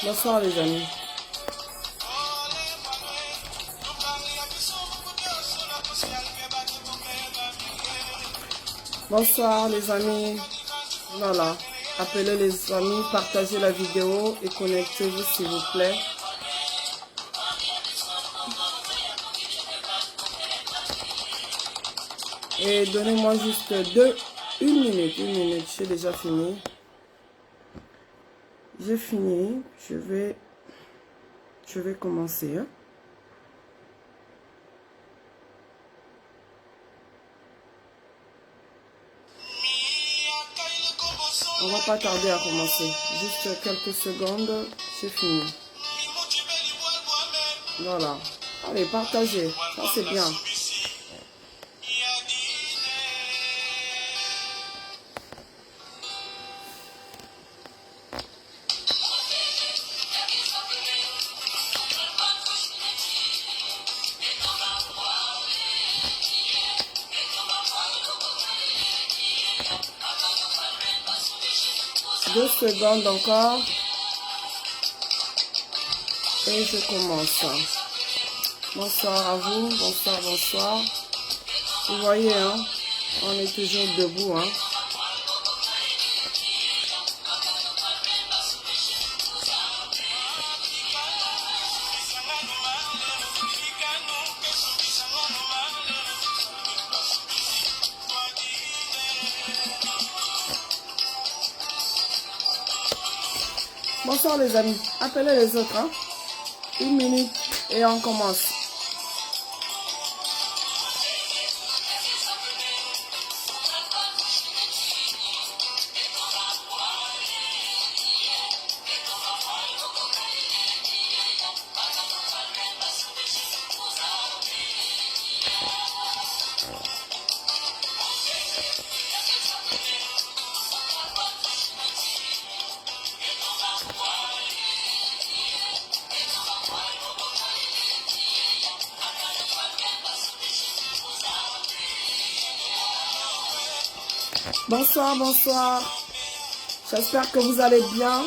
Bonsoir les amis. Bonsoir les amis. Voilà. Appelez les amis, partagez la vidéo et connectez-vous s'il vous plaît. Et donnez-moi juste une minute. J'ai déjà fini. J'ai fini. Je vais commencer. Hein. On va pas tarder à commencer. Juste quelques secondes. C'est fini. Voilà. Allez, partagez. Ça, c'est bien. Deux secondes encore. Et je commence. Bonsoir à vous. Bonsoir, bonsoir. Vous voyez, hein, on est toujours debout. Hein. Bonsoir les amis. Appelez les autres. Hein. Une minute et on commence. Bonsoir, bonsoir. J'espère que vous allez bien.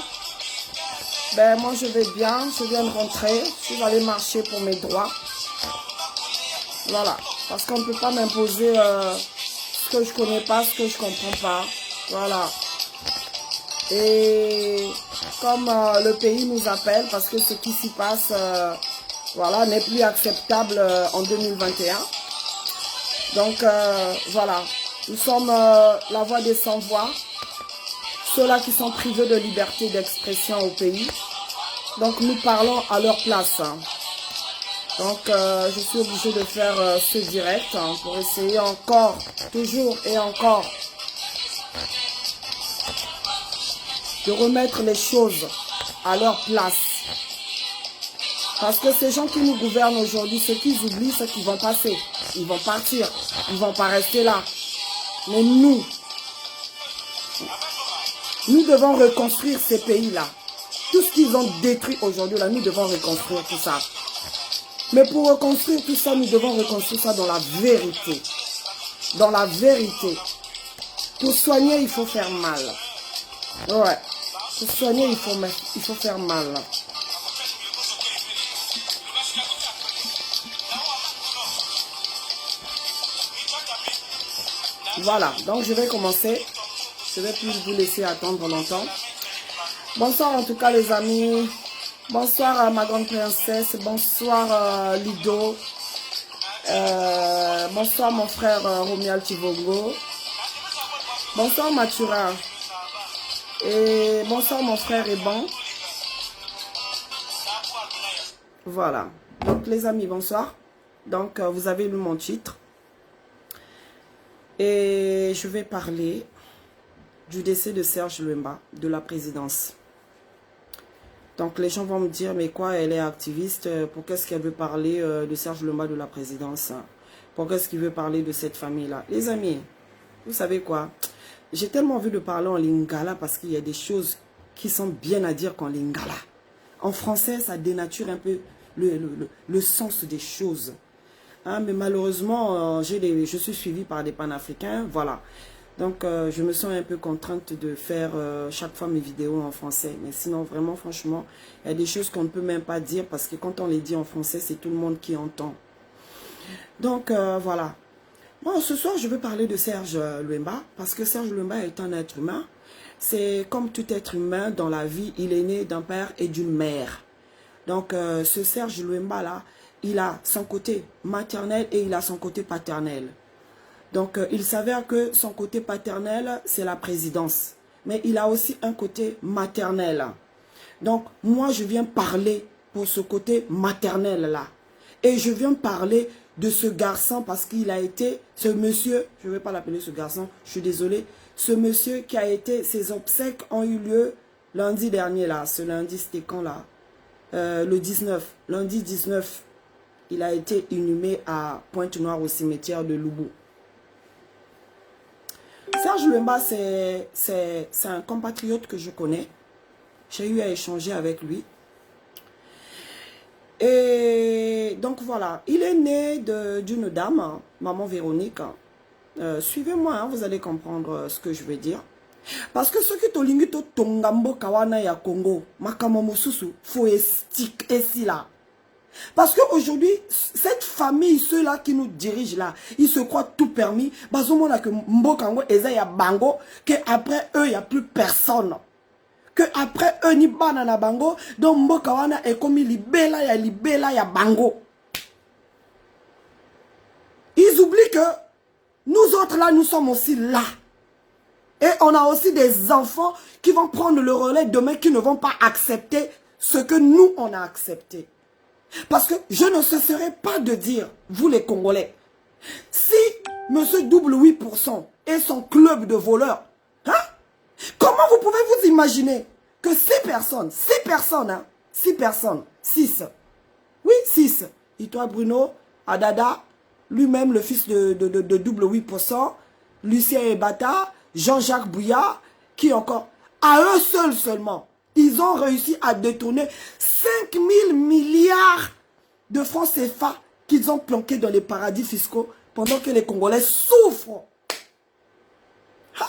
Ben, moi, je vais bien. Je viens de rentrer. Je vais aller marcher pour mes droits. Voilà. Parce qu'on ne peut pas m'imposer ce que je connais pas, ce que je comprends pas. Voilà. Et comme le pays nous appelle, parce que ce qui s'y passe, voilà, n'est plus acceptable en 2021. Donc, voilà. Nous sommes la voix des sans-voix, ceux-là qui sont privés de liberté d'expression au pays. Donc nous parlons à leur place. Donc je suis obligée de faire ce direct pour essayer encore, toujours et encore, de remettre les choses à leur place. Parce que ces gens qui nous gouvernent aujourd'hui, ce qu'ils oublient, c'est qu'ils vont passer. Ils vont partir, ils ne vont pas rester là. Mais nous devons reconstruire ces pays-là. Tout ce qu'ils ont détruit aujourd'hui, là, nous devons reconstruire tout ça. Mais pour reconstruire tout ça, nous devons reconstruire ça dans la vérité. Dans la vérité. Pour soigner, il faut faire mal. Ouais. Pour soigner, il faut faire mal. Voilà, donc je vais commencer. Je ne vais plus vous laisser attendre longtemps. Bonsoir en tout cas les amis. Bonsoir à ma grande princesse. Bonsoir Ludo. Bonsoir mon frère Romial Tivogo. Bonsoir Mathura. Et bonsoir mon frère Eban. Voilà. Donc les amis, bonsoir. Donc vous avez lu mon titre. Et je vais parler du décès de Serge Louemba, de la présidence. Donc les gens vont me dire, mais quoi, elle est activiste, pourquoi est-ce qu'elle veut parler de Serge Louemba, de la présidence? Pourquoi est-ce qu'il veut parler de cette famille-là? Les amis, vous savez quoi? J'ai tellement envie de parler en lingala parce qu'il y a des choses qui sont bien à dire qu'en lingala. En français, ça dénature un peu le sens des choses. Hein, mais malheureusement, je suis suivi par des panafricains, voilà. Donc, je me sens un peu contrainte de faire chaque fois mes vidéos en français. Mais sinon, vraiment, franchement, il y a des choses qu'on ne peut même pas dire parce que quand on les dit en français, c'est tout le monde qui entend. Donc, voilà. Bon, ce soir, je veux parler de Serge Louemba parce que Serge Louemba est un être humain. C'est comme tout être humain dans la vie, il est né d'un père et d'une mère. Donc, ce Serge Louemba là, il a son côté maternel et il a son côté paternel. Donc, il s'avère que son côté paternel, c'est la présidence. Mais il a aussi un côté maternel. Donc, moi, je viens parler pour ce côté maternel-là. Et je viens parler de ce garçon parce qu'il a été, ce monsieur, je ne vais pas l'appeler ce garçon, je suis désolée, ce monsieur qui a été, ses obsèques ont eu lieu lundi dernier, là. Ce lundi, c'était quand, là? Le 19. Lundi 19, il a été inhumé à Pointe-Noire au cimetière de Loubou. Serge Louemba, c'est un compatriote que je connais. J'ai eu à échanger avec lui. Et donc voilà, il est né d'une dame, maman Véronique. Suivez-moi, hein, vous allez comprendre ce que je veux dire. Parce que ce qui tolingi to tongambo kawana ya Congo, makamo mususu, faut estik ici là. Parce qu'aujourd'hui, cette famille, ceux-là qui nous dirigent là, ils se croient tout permis. Bazomona que Mbokango eza ya bango, que après eux, il n'y a plus personne. Que après eux, ni banana bango, donc Mbokawana est comme libela ya bango. Ils oublient que nous autres là, nous sommes aussi là. Et on a aussi des enfants qui vont prendre le relais demain, qui ne vont pas accepter ce que nous, on a accepté. Parce que je ne cesserai pas de dire, vous les Congolais, si monsieur double 8% et son club de voleurs, hein, comment vous pouvez vous imaginer que 6 personnes, hein, 6 personnes, 6, oui 6, Itoa Bruno, Adada, lui-même le fils de double 8%, Lucien Ebata, Jean-Jacques Bouillard, qui encore, à eux seuls seulement, ils ont réussi à détourner 5 000 milliards de francs CFA qu'ils ont planqués dans les paradis fiscaux pendant que les Congolais souffrent. Ha.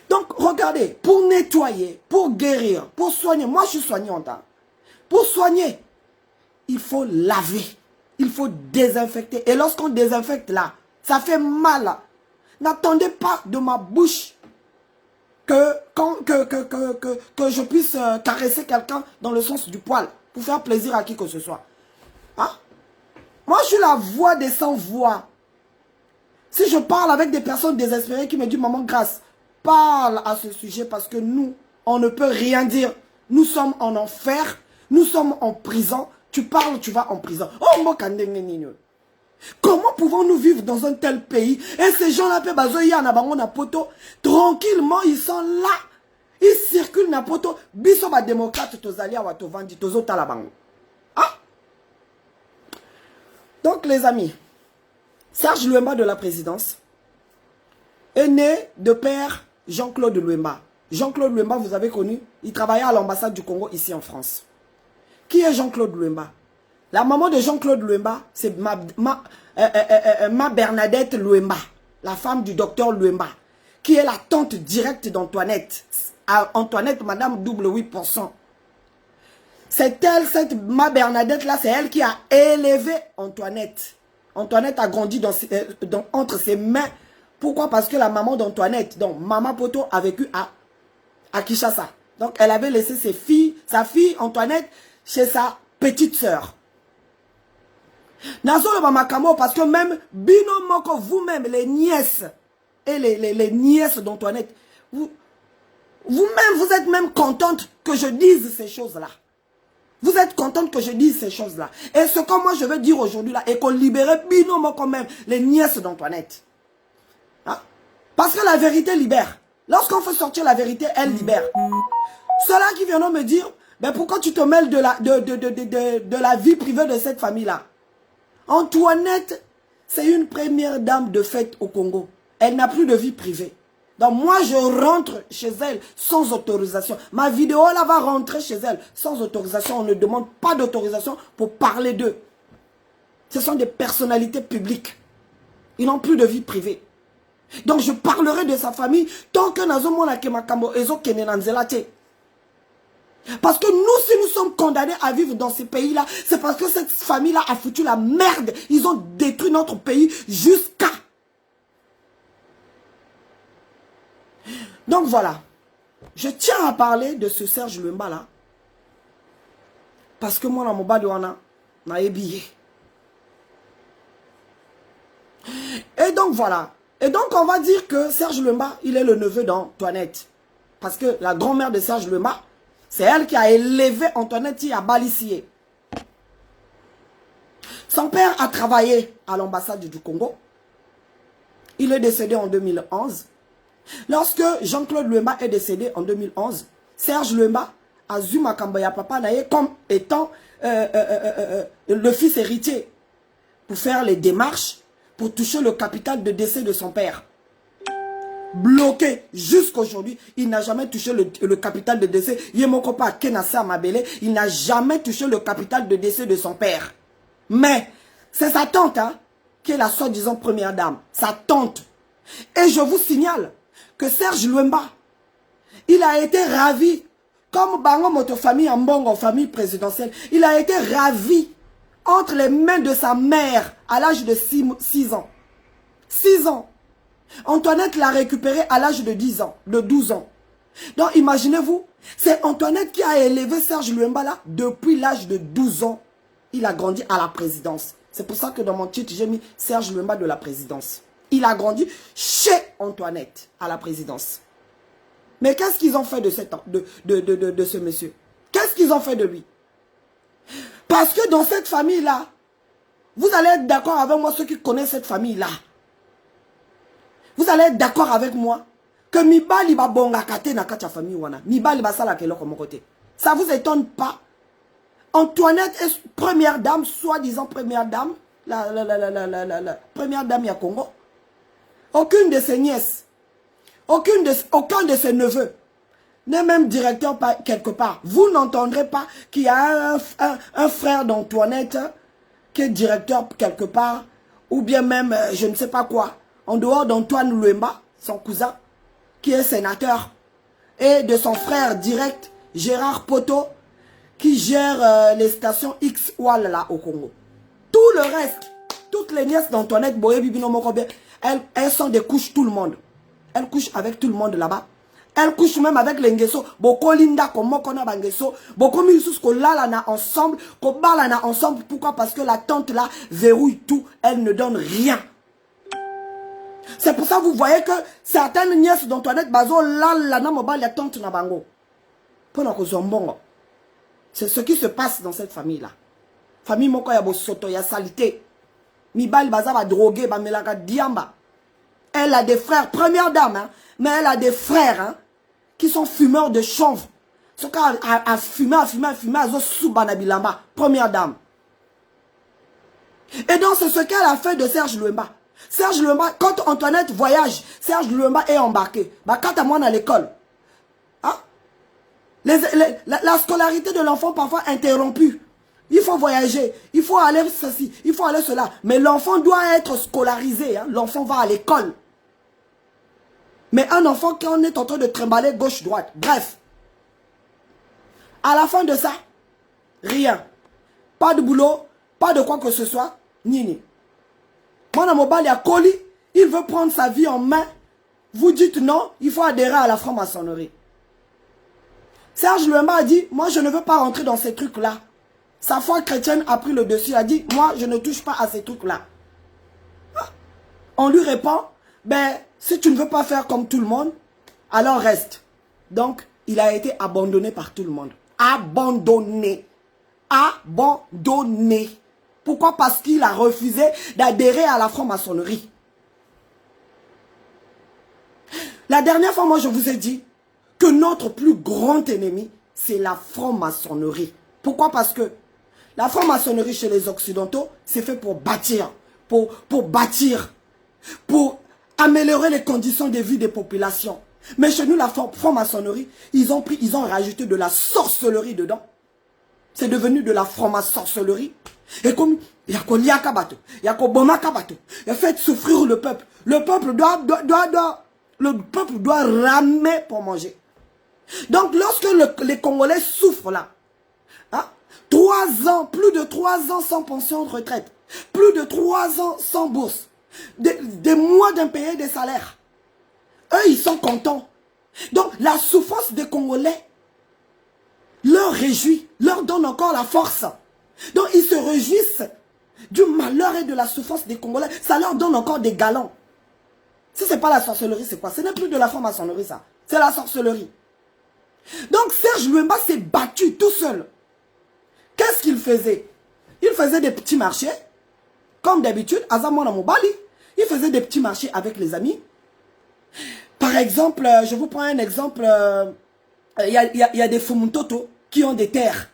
Donc, regardez, pour nettoyer, pour guérir, pour soigner, moi je suis soignante, hein. Pour soigner, il faut laver, il faut désinfecter. Et lorsqu'on désinfecte là, ça fait mal. N'attendez pas de ma bouche que je puisse caresser quelqu'un dans le sens du poil pour faire plaisir à qui que ce soit. Hein? Moi, je suis la voix des sans-voix. Si je parle avec des personnes désespérées qui me disent « Maman, grâce, parle à ce sujet parce que nous, on ne peut rien dire. Nous sommes en enfer, nous sommes en prison. Tu parles, tu vas en prison. » Oh, moi, comment pouvons-nous vivre dans un tel pays? Et ces gens-là, tranquillement, ils sont là. Ils circulent na poto. Biso ba démocrate tozali awa tovandi tozo talabango. Ah? Donc les amis, Serge Louemba de la présidence est né de père Jean-Claude Louemba. Jean-Claude Louemba, vous avez connu, il travaillait à l'ambassade du Congo ici en France. Qui est Jean-Claude Louemba? La maman de Jean-Claude Louemba, c'est ma Bernadette Louemba, la femme du docteur Louemba, qui est la tante directe d'Antoinette. Antoinette, madame double 8%. C'est elle, cette ma Bernadette là, c'est elle qui a élevé Antoinette. Antoinette a grandi entre ses mains. Pourquoi? Parce que la maman d'Antoinette, donc Maman Poto, a vécu à Kinshasa. Donc elle avait laissé ses filles, sa fille Antoinette, chez sa petite sœur. Nazo le Bamakamo, parce que même Bino Moko, vous-même, les nièces et les nièces d'Antoinette, vous-même, vous êtes même contente que je dise ces choses-là. Vous êtes contente que je dise ces choses-là. Et ce que moi je veux dire aujourd'hui là, est qu'on libère Bino Moko même, les nièces d'Antoinette. Hein? Parce que la vérité libère. Lorsqu'on fait sortir la vérité, elle libère. Ceux-là qui viennent me dire, ben pourquoi tu te mêles de la vie privée de cette famille-là? Antoinette, c'est une première dame de fête au Congo. Elle n'a plus de vie privée. Donc moi, je rentre chez elle sans autorisation. Ma vidéo là va rentrer chez elle sans autorisation. On ne demande pas d'autorisation pour parler d'eux. Ce sont des personnalités publiques. Ils n'ont plus de vie privée. Donc je parlerai de sa famille tant que Nazomona Kemakambo Ezo Kenenanzelate. Parce que nous, si nous sommes condamnés à vivre dans ces pays-là, c'est parce que cette famille-là a foutu la merde. Ils ont détruit notre pays jusqu'à... Donc voilà. Je tiens à parler de ce Serge Luemba là. Parce que moi, dans mon bas de Wana, m'a ébillé. Et donc voilà. Et donc on va dire que Serge Luemba, il est le neveu d'Antoinette. Parce que la grand-mère de Serge Luemba, c'est elle qui a élevé Antoinette à Balissier. Son père a travaillé à l'ambassade du Congo. Il est décédé en 2011. Lorsque Jean-Claude Luemba est décédé en 2011, Serge Luemba a vu Makambaya Papa Naye comme étant le fils héritier pour faire les démarches pour toucher le capital de décès de son père. Bloqué jusqu'aujourd'hui, il n'a jamais touché le capital de décès. Yemokopa Kenassa Mabele, il n'a jamais touché le capital de décès de son père. Mais c'est sa tante hein, qui est la soi-disant première dame. Sa tante. Et je vous signale que Serge Luemba, il a été ravi, comme Bango Motofamille en Bongo, famille présidentielle, il a été ravi entre les mains de sa mère à l'âge de 6 ans. 6 ans. Antoinette l'a récupéré à l'âge de 10 ans, de 12 ans. Donc imaginez-vous, c'est Antoinette qui a élevé Serge Luemba là depuis l'âge de 12 ans. Il a grandi à la présidence. C'est pour ça que dans mon titre, j'ai mis Serge Luemba de la présidence. Il a grandi chez Antoinette à la présidence. Mais qu'est-ce qu'ils ont fait de ce monsieur? Qu'est-ce qu'ils ont fait de lui? Parce que dans cette famille-là, vous allez être d'accord avec moi, ceux qui connaissent cette famille-là. Vous allez être d'accord avec moi que Mibali ba bonga kate na kacha famille wana. Mibali ba sala kelo comme côté. Ça vous étonne pas? Antoinette est première dame, soi-disant première dame, la première dame ya Congo. Aucune de ses nièces, aucun de ses neveux n'est même directeur quelque part. Vous n'entendrez pas qu'il y a un frère d'Antoinette qui est directeur quelque part, ou bien même je ne sais pas quoi. En dehors d'Antoine Luemba, son cousin, qui est sénateur, et de son frère direct, Gérard Poto, qui gère les stations X là au Congo. Tout le reste, toutes les nièces d'Antoinette Boye Bibino Mokobe, elles sont des couches tout le monde. Elles couchent avec tout le monde là-bas. Elles couchent même avec les Ngeso. Boko Linda, comme Mokona Bangeso. Boko Milsus, ko lana ensemble, ko balana ensemble. Pourquoi? Parce que la tante là verrouille tout. Elle ne donne rien. C'est pour ça que vous voyez que certaines nièces d'Antoinette Bazo, là, la tante na bango. C'est ce qui se passe dans cette famille-là. Famille moko ya bosoto, ya salité. Mibali baza ba drogué, ba melaka diamba. Elle a des frères, première dame, hein, mais elle a des frères hein, qui sont fumeurs de chanvre. Ce cas a fumé, a zo soubana bilamba, première dame. Et donc c'est ce qu'elle a fait de Serge Luemba. Serge Luemba, quand Antoinette voyage, Serge Luemba est embarqué. Bah, quand à moi à l'école, hein? La scolarité de l'enfant parfois interrompue. Il faut voyager, il faut aller ceci, il faut aller cela. Mais l'enfant doit être scolarisé. Hein? L'enfant va à l'école. Mais un enfant qui en est en train de trimballer gauche-droite. Bref. À la fin de ça, rien. Pas de boulot, pas de quoi que ce soit. Nini. Moi, dans mon bal, il y a Koli. Il veut prendre sa vie en main. Vous dites non, il faut adhérer à la franc-maçonnerie. Serge Luemba a dit, moi, je ne veux pas rentrer dans ces trucs-là. Sa foi chrétienne a pris le dessus. Il a dit, moi, je ne touche pas à ces trucs-là. On lui répond, ben, si tu ne veux pas faire comme tout le monde, alors reste. Donc, il a été abandonné par tout le monde. Abandonné. Abandonné. Pourquoi? Parce qu'il a refusé d'adhérer à la franc-maçonnerie. La dernière fois, moi, je vous ai dit que notre plus grand ennemi, c'est la franc-maçonnerie. Pourquoi? Parce que la franc-maçonnerie chez les Occidentaux, c'est fait pour bâtir, pour bâtir, pour améliorer les conditions de vie des populations. Mais chez nous, la franc-maçonnerie, ils ont rajouté de la sorcellerie dedans. C'est devenu de la franc-maçonnerie. Et comme il y a Kolia Kabato, il y a Koboma Kabato, il a fait souffrir le peuple. Le peuple le peuple doit ramer pour manger. Donc, lorsque les Congolais souffrent là, hein, 3 ans, plus de 3 ans sans pension de retraite, plus de 3 ans sans bourse, des mois d'impayés des salaires, eux, ils sont contents. Donc, la souffrance des Congolais leur réjouit, leur donne encore la force. Donc, ils se réjouissent du malheur et de la souffrance des Congolais. Ça leur donne encore des galons. Si ce n'est pas la sorcellerie, c'est quoi? Ce n'est plus de la franc-maçonnerie, ça. C'est la sorcellerie. Donc, Serge Luemba s'est battu tout seul. Qu'est-ce qu'il faisait? Il faisait des petits marchés. Comme d'habitude, Azamona Mobali. Il faisait des petits marchés avec les amis. Par exemple, je vous prends un exemple. Il y a des Fumuntoto qui ont des terres.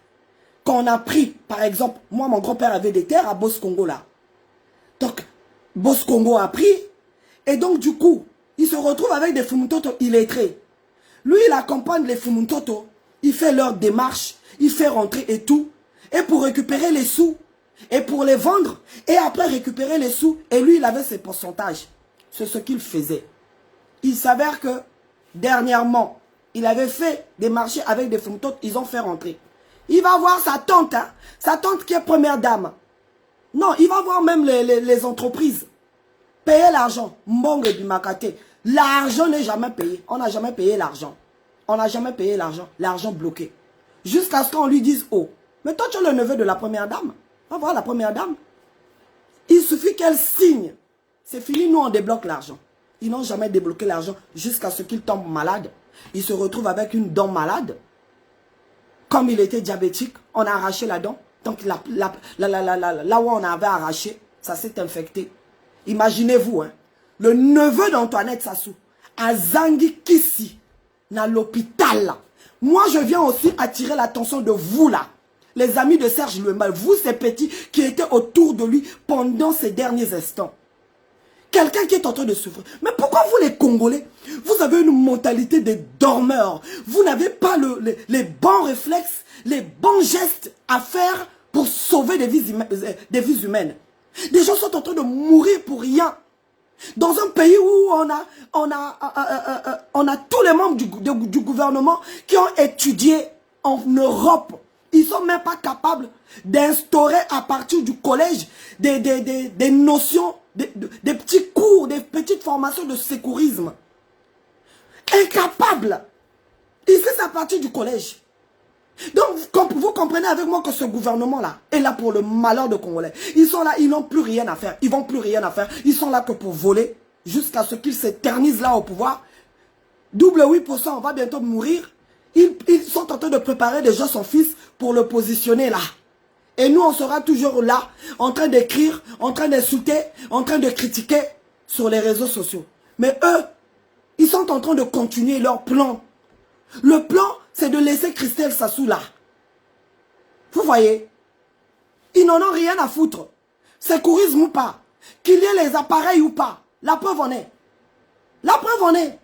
Qu'on a pris, par exemple, moi, mon grand-père avait des terres à Boss Congo, là. Donc, Boss Congo a pris. Et donc, du coup, il se retrouve avec des Fumuntoto illettrés. Lui, il accompagne les Fumuntoto. Il fait leur démarche. Il fait rentrer et tout. Et pour récupérer les sous. Et pour les vendre. Et après récupérer les sous. Et lui, il avait ses pourcentages. C'est ce qu'il faisait. Il s'avère que, dernièrement, il avait fait des marchés avec des Fumuntoto. Ils ont fait rentrer. Il va voir sa tante. Hein, sa tante qui est première dame. Non, il va voir même les entreprises. Payer l'argent. Mbongue du Makate. L'argent n'est jamais payé. On n'a jamais payé l'argent. On n'a jamais payé l'argent. L'argent bloqué. Jusqu'à ce qu'on lui dise, oh, mais toi tu es le neveu de la première dame. Va voir la première dame. Il suffit qu'elle signe. C'est fini, nous on débloque l'argent. Ils n'ont jamais débloqué l'argent jusqu'à ce qu'il tombe malade. Il se retrouve avec une dent malade. Comme il était diabétique, on a arraché la dent. Donc là où on avait arraché, ça s'est infecté. Imaginez-vous, hein, le neveu d'Antoinette Sassou, à Zangi Kissi, dans l'hôpital. Moi, je viens aussi attirer l'attention de vous là, les amis de Serge Luemba, vous ces petits qui étaient autour de lui pendant ces derniers instants. Quelqu'un qui est en train de souffrir. Mais pourquoi vous les Congolais, vous avez une mentalité de dormeurs. Vous n'avez pas les bons réflexes, les bons gestes à faire pour sauver des vies humaines. Des gens sont en train de mourir pour rien. Dans un pays où on a tous les membres du gouvernement qui ont étudié en Europe. Ils ne sont même pas capables d'instaurer à partir du collège des notions, des petits cours, des petites formations de sécurisme. Incapables. Ici, c'est à partir du collège. Donc, vous comprenez avec moi que ce gouvernement-là est là pour le malheur de Congolais. Ils sont là, ils n'ont plus rien à faire. Ils vont plus rien à faire. Ils sont là que pour voler jusqu'à ce qu'ils s'éternisent là au pouvoir. Double 8%, on va bientôt mourir. Ils sont en train de préparer déjà son fils pour le positionner là. Et nous, on sera toujours là, en train d'écrire, en train d'insulter, en train de critiquer sur les réseaux sociaux. Mais eux, ils sont en train de continuer leur plan. Le plan, c'est de laisser Christelle Sassou là. Vous voyez? Ils n'en ont rien à foutre. Sécurisme ou pas. Qu'il y ait les appareils ou pas. La preuve en est. La preuve en est.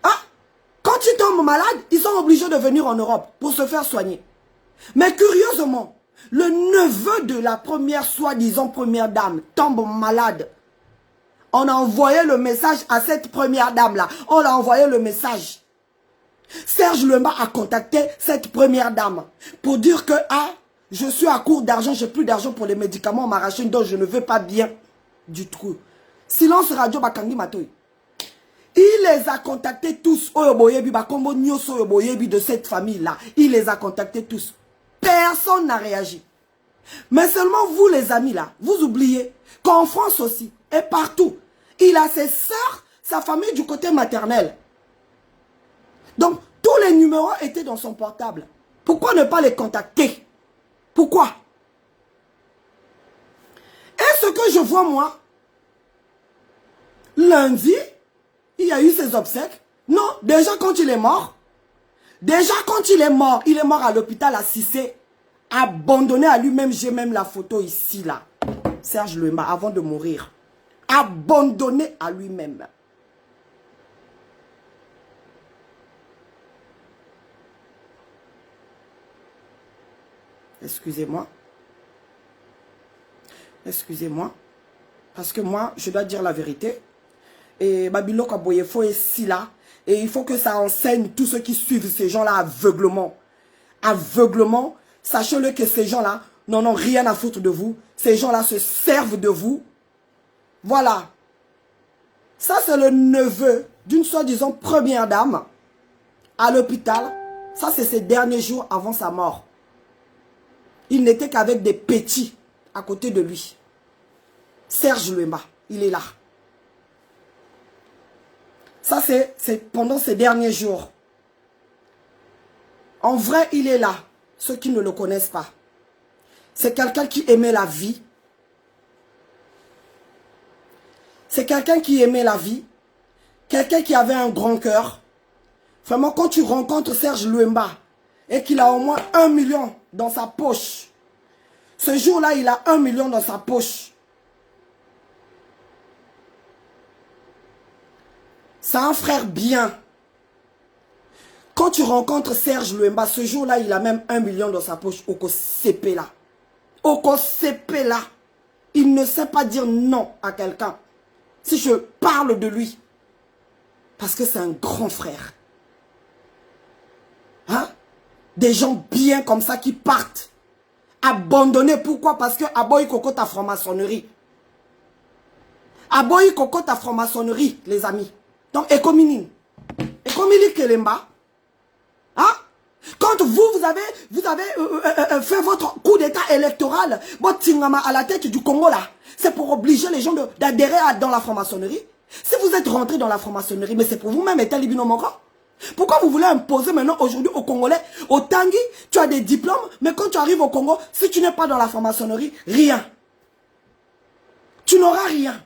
Hein? Quand ils tombent malades, ils sont obligés de venir en Europe pour se faire soigner. Mais curieusement, le neveu de la première, soi-disant première dame, tombe malade. On a envoyé le message à cette première dame-là. On a envoyé le message. Serge Luemba a contacté cette première dame pour dire que je suis à court d'argent, j'ai plus d'argent pour les médicaments, ma rachine, donc je ne veux pas bien du tout. Silence radio Bakangi Matoy. Il les a contactés tous, de cette famille-là. Il les a contactés tous. Personne n'a réagi. Mais seulement vous les amis là, vous oubliez qu'en France aussi, et partout, il a ses sœurs, sa famille du côté maternel. Donc, tous les numéros étaient dans son portable. Pourquoi ne pas les contacter? Pourquoi? Et ce que je vois, moi, lundi, il y a eu ses obsèques. Non, déjà quand il est mort, il est mort à l'hôpital à Cissé, abandonné à lui-même. J'ai même la photo ici, là. Serge Luemba, avant de mourir. Abandonné à lui-même. Excusez-moi. Excusez-moi. Parce que moi, je dois dire la vérité. Et Babylone Kaboyefo est si là. Et il faut que ça enseigne tous ceux qui suivent ces gens-là aveuglement. Aveuglement. Sachez-le que ces gens-là n'en ont rien à foutre de vous. Ces gens-là se servent de vous. Voilà. Ça, c'est le neveu d'une soi-disant première dame à l'hôpital. Ça, c'est ses derniers jours avant sa mort. Il n'était qu'avec des petits à côté de lui. Serge Luemba, il est là. Ça, c'est pendant ces derniers jours. En vrai, il est là. Ceux qui ne le connaissent pas. C'est quelqu'un qui aimait la vie. C'est quelqu'un qui aimait la vie. Quelqu'un qui avait un grand cœur. Vraiment, quand tu rencontres Serge Luemba et qu'il a au moins 1 million dans sa poche. Ce jour-là, il a 1 million dans sa poche. C'est un frère bien. Quand tu rencontres Serge Luemba, ce jour-là, il a même 1 million dans sa poche. Oko CP là. Oko CP là. Il ne sait pas dire non à quelqu'un. Si je parle de lui. Parce que c'est un grand frère. Hein? Des gens bien comme ça qui partent. Abandonnés. Pourquoi? Parce que Aboy Koko ta franc-maçonnerie. Aboy Koko ta franc-maçonnerie, les amis. Donc, Ekomini Kelemba. Hein? Quand vous avez fait votre coup d'état électoral, votre Tingama à la tête du Congo là, c'est pour obliger les gens d'adhérer dans la franc-maçonnerie. Si vous êtes rentré dans la franc-maçonnerie, mais c'est pour vous-même être Libino Moko. Pourquoi vous voulez imposer maintenant aujourd'hui aux Congolais, au Tanguy, tu as des diplômes, mais quand tu arrives au Congo, si tu n'es pas dans la franc-maçonnerie, rien. Tu n'auras rien.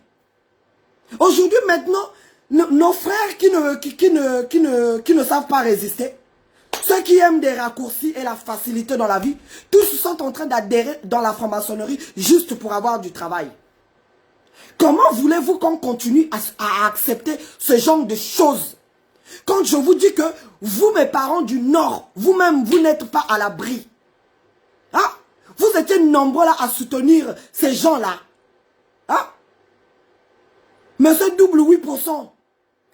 Aujourd'hui, maintenant, nos frères qui ne savent pas résister, ceux qui aiment des raccourcis et la facilité dans la vie, tous sont en train d'adhérer dans la franc-maçonnerie juste pour avoir du travail. Comment voulez-vous qu'on continue à accepter ce genre de choses? Quand je vous dis que vous, mes parents du Nord, vous-même, vous n'êtes pas à l'abri. Hein? Vous étiez nombreux là à soutenir ces gens-là. Hein? Mais ce double 8%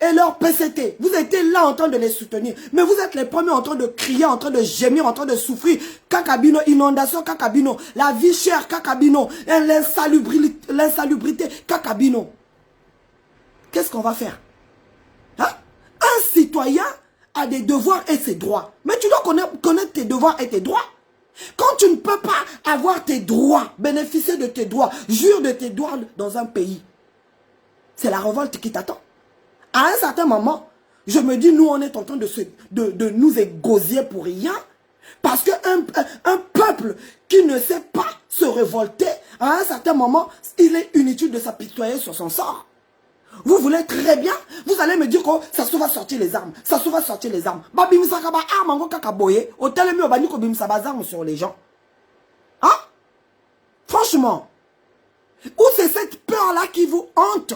et leur PCT, vous étiez là en train de les soutenir. Mais vous êtes les premiers en train de crier, en train de gémir, en train de souffrir. Kakabino, inondation, Kakabino. La vie chère, Kakabino. L'insalubrité, Kakabino. Qu'est-ce qu'on va faire? Hein? Un citoyen a des devoirs et ses droits. Mais tu dois connaître tes devoirs et tes droits. Quand tu ne peux pas avoir tes droits, bénéficier de tes droits, jure de tes droits dans un pays, c'est la révolte qui t'attend. À un certain moment, je me dis, nous, on est en train de nous égosier pour rien. Parce qu'un peuple qui ne sait pas se révolter, à un certain moment, il est inutile de s'apitoyer sur son sort. Vous voulez très bien, vous allez me dire que ça se va sortir les armes. Ça se va sortir les armes. Sur les gens. Hein? Franchement. Ou c'est cette peur-là qui vous hante.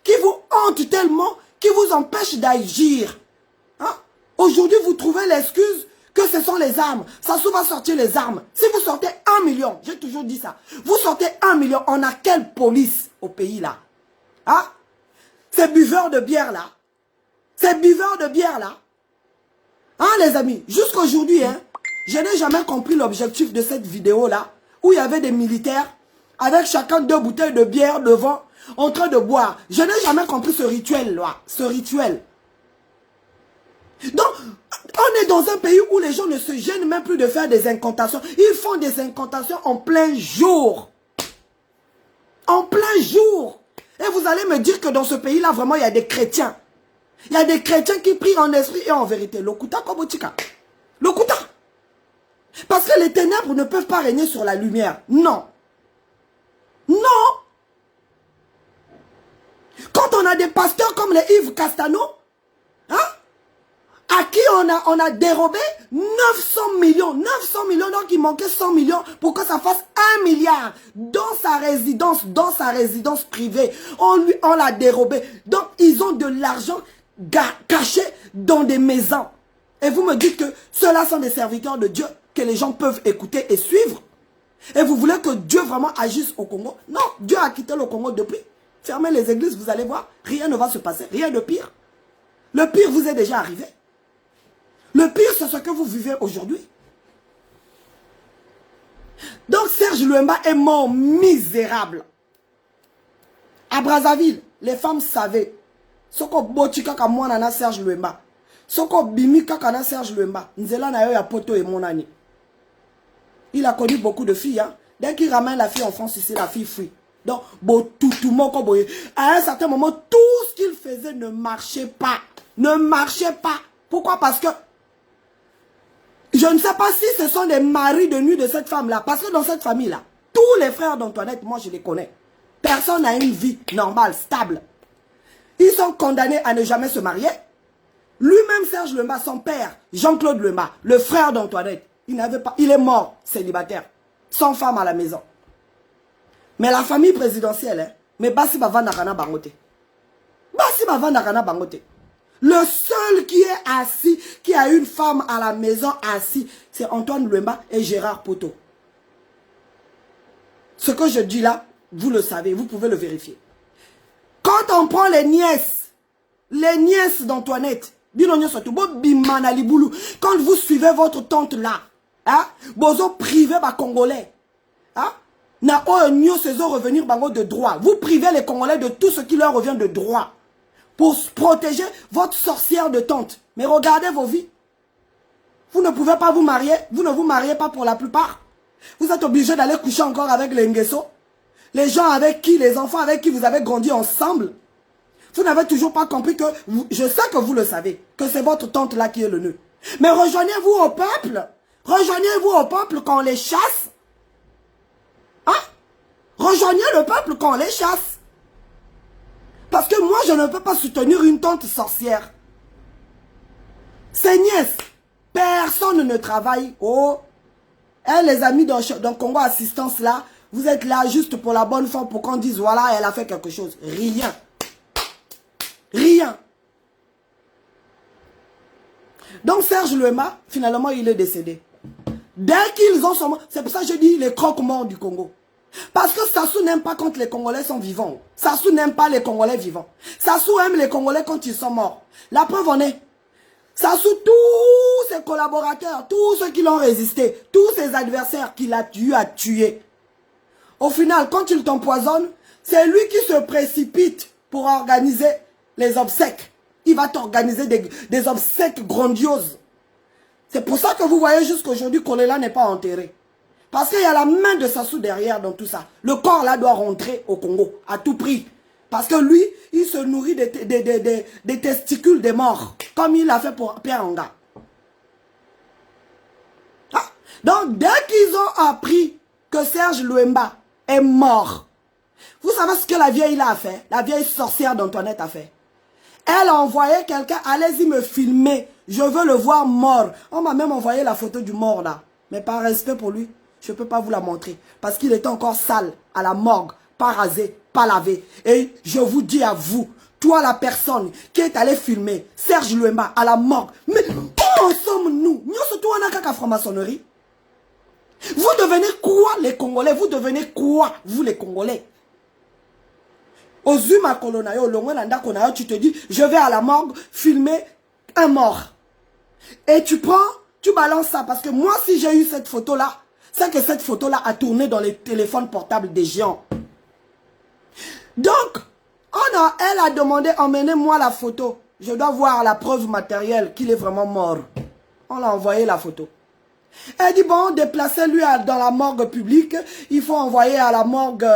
Qui vous hante tellement, qui vous empêche d'agir. Hein? Aujourd'hui, vous trouvez l'excuse que ce sont les armes. Ça se va sortir les armes. Si vous sortez 1 million, j'ai toujours dit ça. Vous sortez 1 million, on a quelle police au pays là? Hein? Ces buveurs de bière là. Ces buveurs de bière là. Hein les amis, jusqu'aujourd'hui, hein, je n'ai jamais compris l'objectif de cette vidéo là, où il y avait des militaires, avec chacun 2 bouteilles de bière devant, en train de boire. Je n'ai jamais compris ce rituel là, ce rituel. Donc, on est dans un pays où les gens ne se gênent même plus de faire des incantations. Ils font des incantations en plein jour. En plein jour. Et vous allez me dire que dans ce pays-là, vraiment, il y a des chrétiens. Il y a des chrétiens qui prient en esprit et en vérité. Lokuta Kobotika. Lokuta. Parce que les ténèbres ne peuvent pas régner sur la lumière. Non. Non. Quand on a des pasteurs comme les Yves Castano, hein, à qui on a dérobé 900 millions. 900 millions, donc il manquait 100 millions pour que ça fasse 1 milliard dans sa résidence privée. On l'a dérobé. Donc ils ont de l'argent caché dans des maisons. Et vous me dites que ceux-là sont des serviteurs de Dieu que les gens peuvent écouter et suivre. Et vous voulez que Dieu vraiment agisse au Congo? Non, Dieu a quitté le Congo depuis. Fermez les églises, vous allez voir, rien ne va se passer, rien de pire. Le pire vous est déjà arrivé. Le pire, c'est ce que vous vivez aujourd'hui. Donc Serge Luemba est mort misérable. À Brazzaville, les femmes savaient. Soko boti kaka mwana na Serge Luemba. Soko bimi kaka na Serge Luemba. Nzela na yo ya poto et mon ami. Il a connu beaucoup de filles. Hein. Dès qu'il ramène la fille en France, ici, la fille fuit. Donc, à un certain moment, tout ce qu'il faisait ne marchait pas. Ne marchait pas. Pourquoi? Parce que je ne sais pas si ce sont des maris de nuit de cette femme-là. Parce que dans cette famille-là, tous les frères d'Antoinette, moi je les connais. Personne n'a une vie normale, stable. Ils sont condamnés à ne jamais se marier. Lui-même, Serge Luemba, son père, Jean-Claude Luemba, le frère d'Antoinette, il est mort célibataire, sans femme à la maison. Mais la famille présidentielle, hein, mais Bassi Bavandakana Bangote. Bassi Bavandakana Bangote. Le seul qui est assis, qui a une femme à la maison assis, c'est Antoine Luemba et Gérard Poto. Ce que je dis là, vous le savez, vous pouvez le vérifier. Quand on prend les nièces d'Antoinette, quand vous suivez votre tante là, hein, bozo privé par Congolais, hein, na oyo saison revenir bango de droit. Vous privez les Congolais de tout ce qui leur revient de droit pour protéger votre sorcière de tante. Mais regardez vos vies. Vous ne pouvez pas vous marier, vous ne vous mariez pas pour la plupart. Vous êtes obligé d'aller coucher encore avec les Nguesso, les gens avec qui, les enfants avec qui vous avez grandi ensemble. Vous n'avez toujours pas compris que, je sais que vous le savez, que c'est votre tante là qui est le nœud. Mais rejoignez-vous au peuple. Rejoignez-vous au peuple quand on les chasse. Hein? Rejoignez le peuple quand on les chasse. Parce que moi, je ne peux pas soutenir une tante sorcière. Ses nièces, personne ne travaille. Oh, hein, les amis dans Congo Assistance là, vous êtes là juste pour la bonne foi, pour qu'on dise voilà, elle a fait quelque chose. Rien. Rien. Donc Serge Luemba, finalement, il est décédé. Dès qu'ils ont son mort, c'est pour ça que je dis les croque-morts du Congo. Parce que Sassou n'aime pas quand les Congolais sont vivants. Sassou n'aime pas les Congolais vivants. Sassou aime les Congolais quand ils sont morts. La preuve en est. Sassou, tous ses collaborateurs, tous ceux qui l'ont résisté, tous ses adversaires qu'il a eu à tuer. Au final, quand il t'empoisonne, c'est lui qui se précipite pour organiser les obsèques. Il va t'organiser des obsèques grandioses. C'est pour ça que vous voyez jusqu'aujourd'hui Kolela n'est pas enterré. Parce qu'il y a la main de Sassou derrière dans tout ça. Le corps là doit rentrer au Congo à tout prix. Parce que lui, il se nourrit des testicules des morts. Comme il l'a fait pour Pierre Anga. Ah. Donc dès qu'ils ont appris que Serge Luemba est mort, vous savez ce que la vieille là a fait? La vieille sorcière d'Antoinette a fait. Elle a envoyé quelqu'un, allez-y me filmer. Je veux le voir mort. On m'a même envoyé la photo du mort là. Mais par respect pour lui, je ne peux pas vous la montrer. Parce qu'il était encore sale, à la morgue, pas rasé, pas lavé. Et je vous dis à vous, toi la personne qui est allée filmer Serge Luemba à la morgue. Mais où en sommes-nous? Nous surtout on a qu'à franc-maçonnerie. Vous devenez quoi les Congolais? Vous devenez quoi vous les Congolais? Ozuma Kolonayo, Longolanda Konayo, tu te dis, je vais à la morgue filmer un mort. Et tu prends, tu balances ça. Parce que moi, si j'ai eu cette photo-là, c'est que cette photo-là a tourné dans les téléphones portables des gens. Donc, elle a demandé, emmenez-moi la photo. Je dois voir la preuve matérielle qu'il est vraiment mort. On l'a envoyé la photo. Elle dit, bon, déplacez-lui dans la morgue publique. Il faut envoyer à la morgue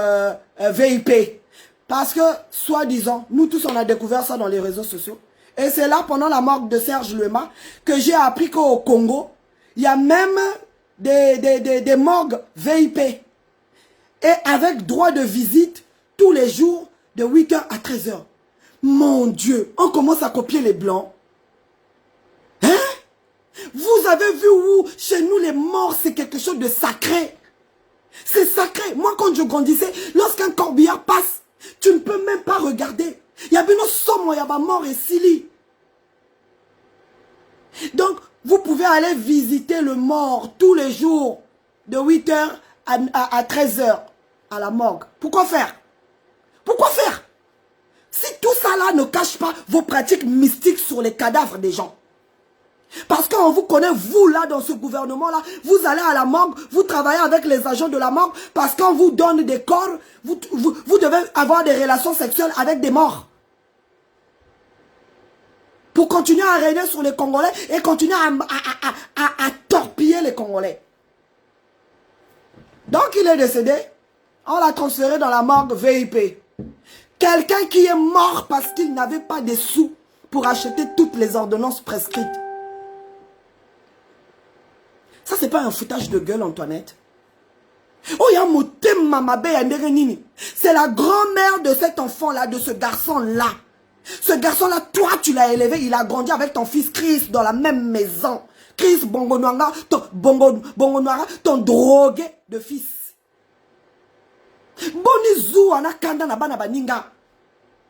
VIP. Parce que, soi-disant, nous tous, on a découvert ça dans les réseaux sociaux. Et c'est là, pendant la morgue de Serge Luemba, que j'ai appris qu'au Congo, il y a même des morgues VIP. Et avec droit de visite tous les jours de 8h à 13h. Mon Dieu, on commence à copier les Blancs. Hein? Vous avez vu où, chez nous, les morts, c'est quelque chose de sacré. C'est sacré. Moi, quand je grandissais, lorsqu'un corbillard passe, tu ne peux même pas regarder. Il y a bien nos sommes, il y a ma mort et Sili. Donc, vous pouvez aller visiter le mort tous les jours de 8h à 13 h à la morgue. Pourquoi faire? Pourquoi faire? Si tout ça là ne cache pas vos pratiques mystiques sur les cadavres des gens. Parce qu'on vous connaît, vous là, dans ce gouvernement-là, vous allez à la morgue, vous travaillez avec les agents de la morgue, parce qu'on vous donne des corps, vous devez avoir des relations sexuelles avec des morts. Pour continuer à régner sur les Congolais et continuer à torpiller les Congolais. Donc il est décédé, on l'a transféré dans la morgue VIP. Quelqu'un qui est mort parce qu'il n'avait pas de sous pour acheter toutes les ordonnances prescrites. Ça, c'est pas un foutage de gueule, Antoinette. Oh, y'a moté mamabe yanderenini. C'est la grand-mère de cet enfant-là, de ce garçon-là. Ce garçon-là, toi, tu l'as élevé, il a grandi avec ton fils Chris dans la même maison. Chris Bongo Noanga, Bongo Noanga, ton drogué de fils. Bonizou, anakanda na bana baninga.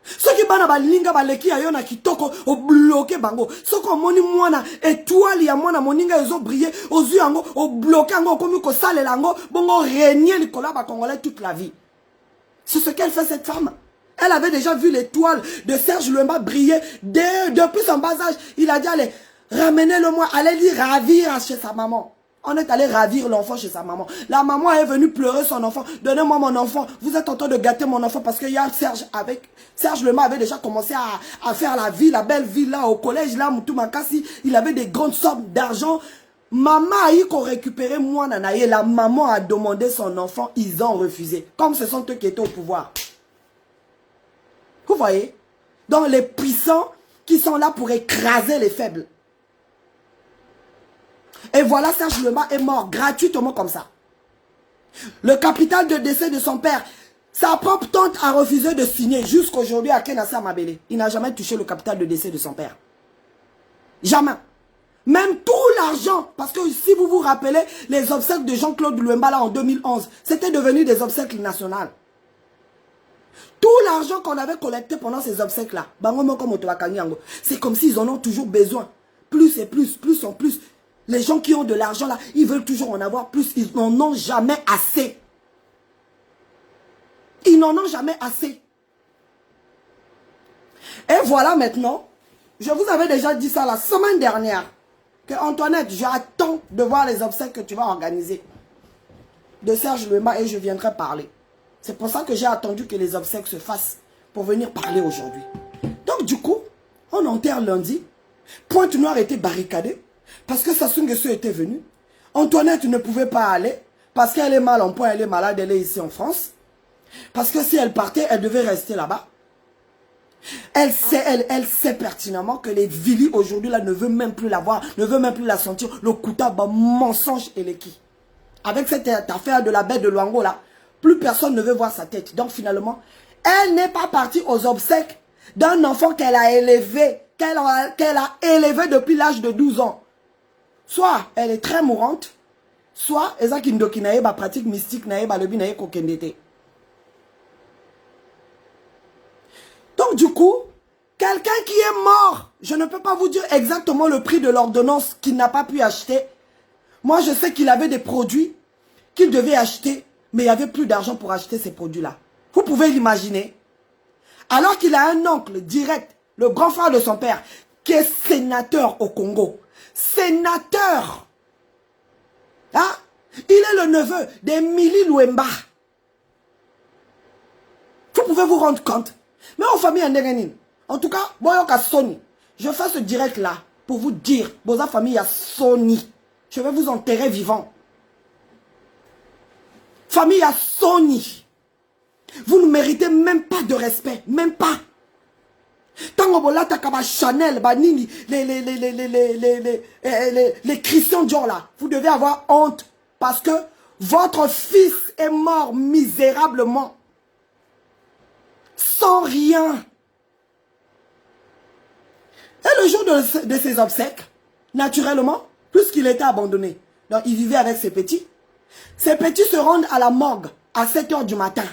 Ce qui bana balinga baleki ayo na kitoko o bloqué bango. Ce qu'on moni mwana étoile ya mwana moninga ezo briller aux yeux ango o bloqué ango comme ko sale lango bongo régner Nicolas ba congolais toute la vie. C'est ce qu'elle fait cette femme. Elle avait déjà vu l'étoile de Serge Louemba briller depuis son bas âge. Il a dit allez ramenez-le moi, allez lui ravir chez sa maman. On est allé ravir l'enfant chez sa maman. La maman est venue pleurer son enfant. Donnez-moi mon enfant. Vous êtes en train de gâter mon enfant parce qu'il y a Serge Lema avait déjà commencé à faire la vie, la belle vie là au collège là, Moutou-Makassi. Il avait des grandes sommes d'argent. Maman a eu qu'on récupérait moi nanaye. La maman a demandé son enfant. Ils ont refusé. Comme ce sont eux qui étaient au pouvoir. Vous voyez? Donc les puissants qui sont là pour écraser les faibles. Et voilà, Serge Lema est mort gratuitement comme ça. Le capital de décès de son père, sa propre tante a refusé de signer jusqu'aujourd'hui à Kenassa Mabele. Il n'a jamais touché le capital de décès de son père. Jamais. Même tout l'argent, parce que si vous vous rappelez, les obsèques de Jean-Claude Louemba là en 2011, c'était devenu des obsèques nationales. Tout l'argent qu'on avait collecté pendant ces obsèques-là, c'est comme s'ils en ont toujours besoin. Plus et plus, plus en plus. Les gens qui ont de l'argent là, ils veulent toujours en avoir plus. Ils n'en ont jamais assez. Ils n'en ont jamais assez. Et voilà maintenant, je vous avais déjà dit ça la semaine dernière, que Antoinette, j'attends de voir les obsèques que tu vas organiser de Serge Louemba et je viendrai parler. C'est pour ça que j'ai attendu que les obsèques se fassent pour venir parler aujourd'hui. Donc du coup, on enterre lundi. Pointe-Noire était barricadée. Parce que Sassou Nguesso était venu. Antoinette ne pouvait pas aller. Parce qu'elle est mal en point, elle est malade, elle est ici en France. Parce que si elle partait, elle devait rester là-bas. Elle sait pertinemment que les Vili aujourd'hui là ne veut même plus la voir, ne veut même plus la sentir. Le Kouta, mensonge et l'équi. Avec cette affaire de la bête de Luango là, plus personne ne veut voir sa tête. Donc finalement, elle n'est pas partie aux obsèques d'un enfant qu'elle a élevé, qu'elle a élevé depuis l'âge de 12 ans. Soit elle est très mourante, soit eza kindoki na yeba pratique mystique na yeba lobi na ye kokendete. Donc du coup, quelqu'un qui est mort, je ne peux pas vous dire exactement le prix de l'ordonnance qu'il n'a pas pu acheter. Moi je sais qu'il avait des produits qu'il devait acheter, mais il n'y avait plus d'argent pour acheter ces produits-là. Vous pouvez l'imaginer. Alors qu'il a un oncle direct, le grand frère de son père, qui est sénateur au Congo. Sénateur. Hein? Il est le neveu d'Emily Louemba. Vous pouvez vous rendre compte. Mais en famille Anderenine. En tout cas, Boyoka Sony. Je fais ce direct là pour vous dire, Boza famille à Sony. Je vais vous enterrer vivant. Famille à Sony. Vous ne méritez même pas de respect. Même pas. Tango bolata kaba Chanel, banini, les Christian Dior là, vous devez avoir honte parce que votre fils est mort misérablement, sans rien. Et le jour de ses obsèques, naturellement, puisqu'il était abandonné, donc il vivait avec ses petits se rendent à la morgue à 7 h du matin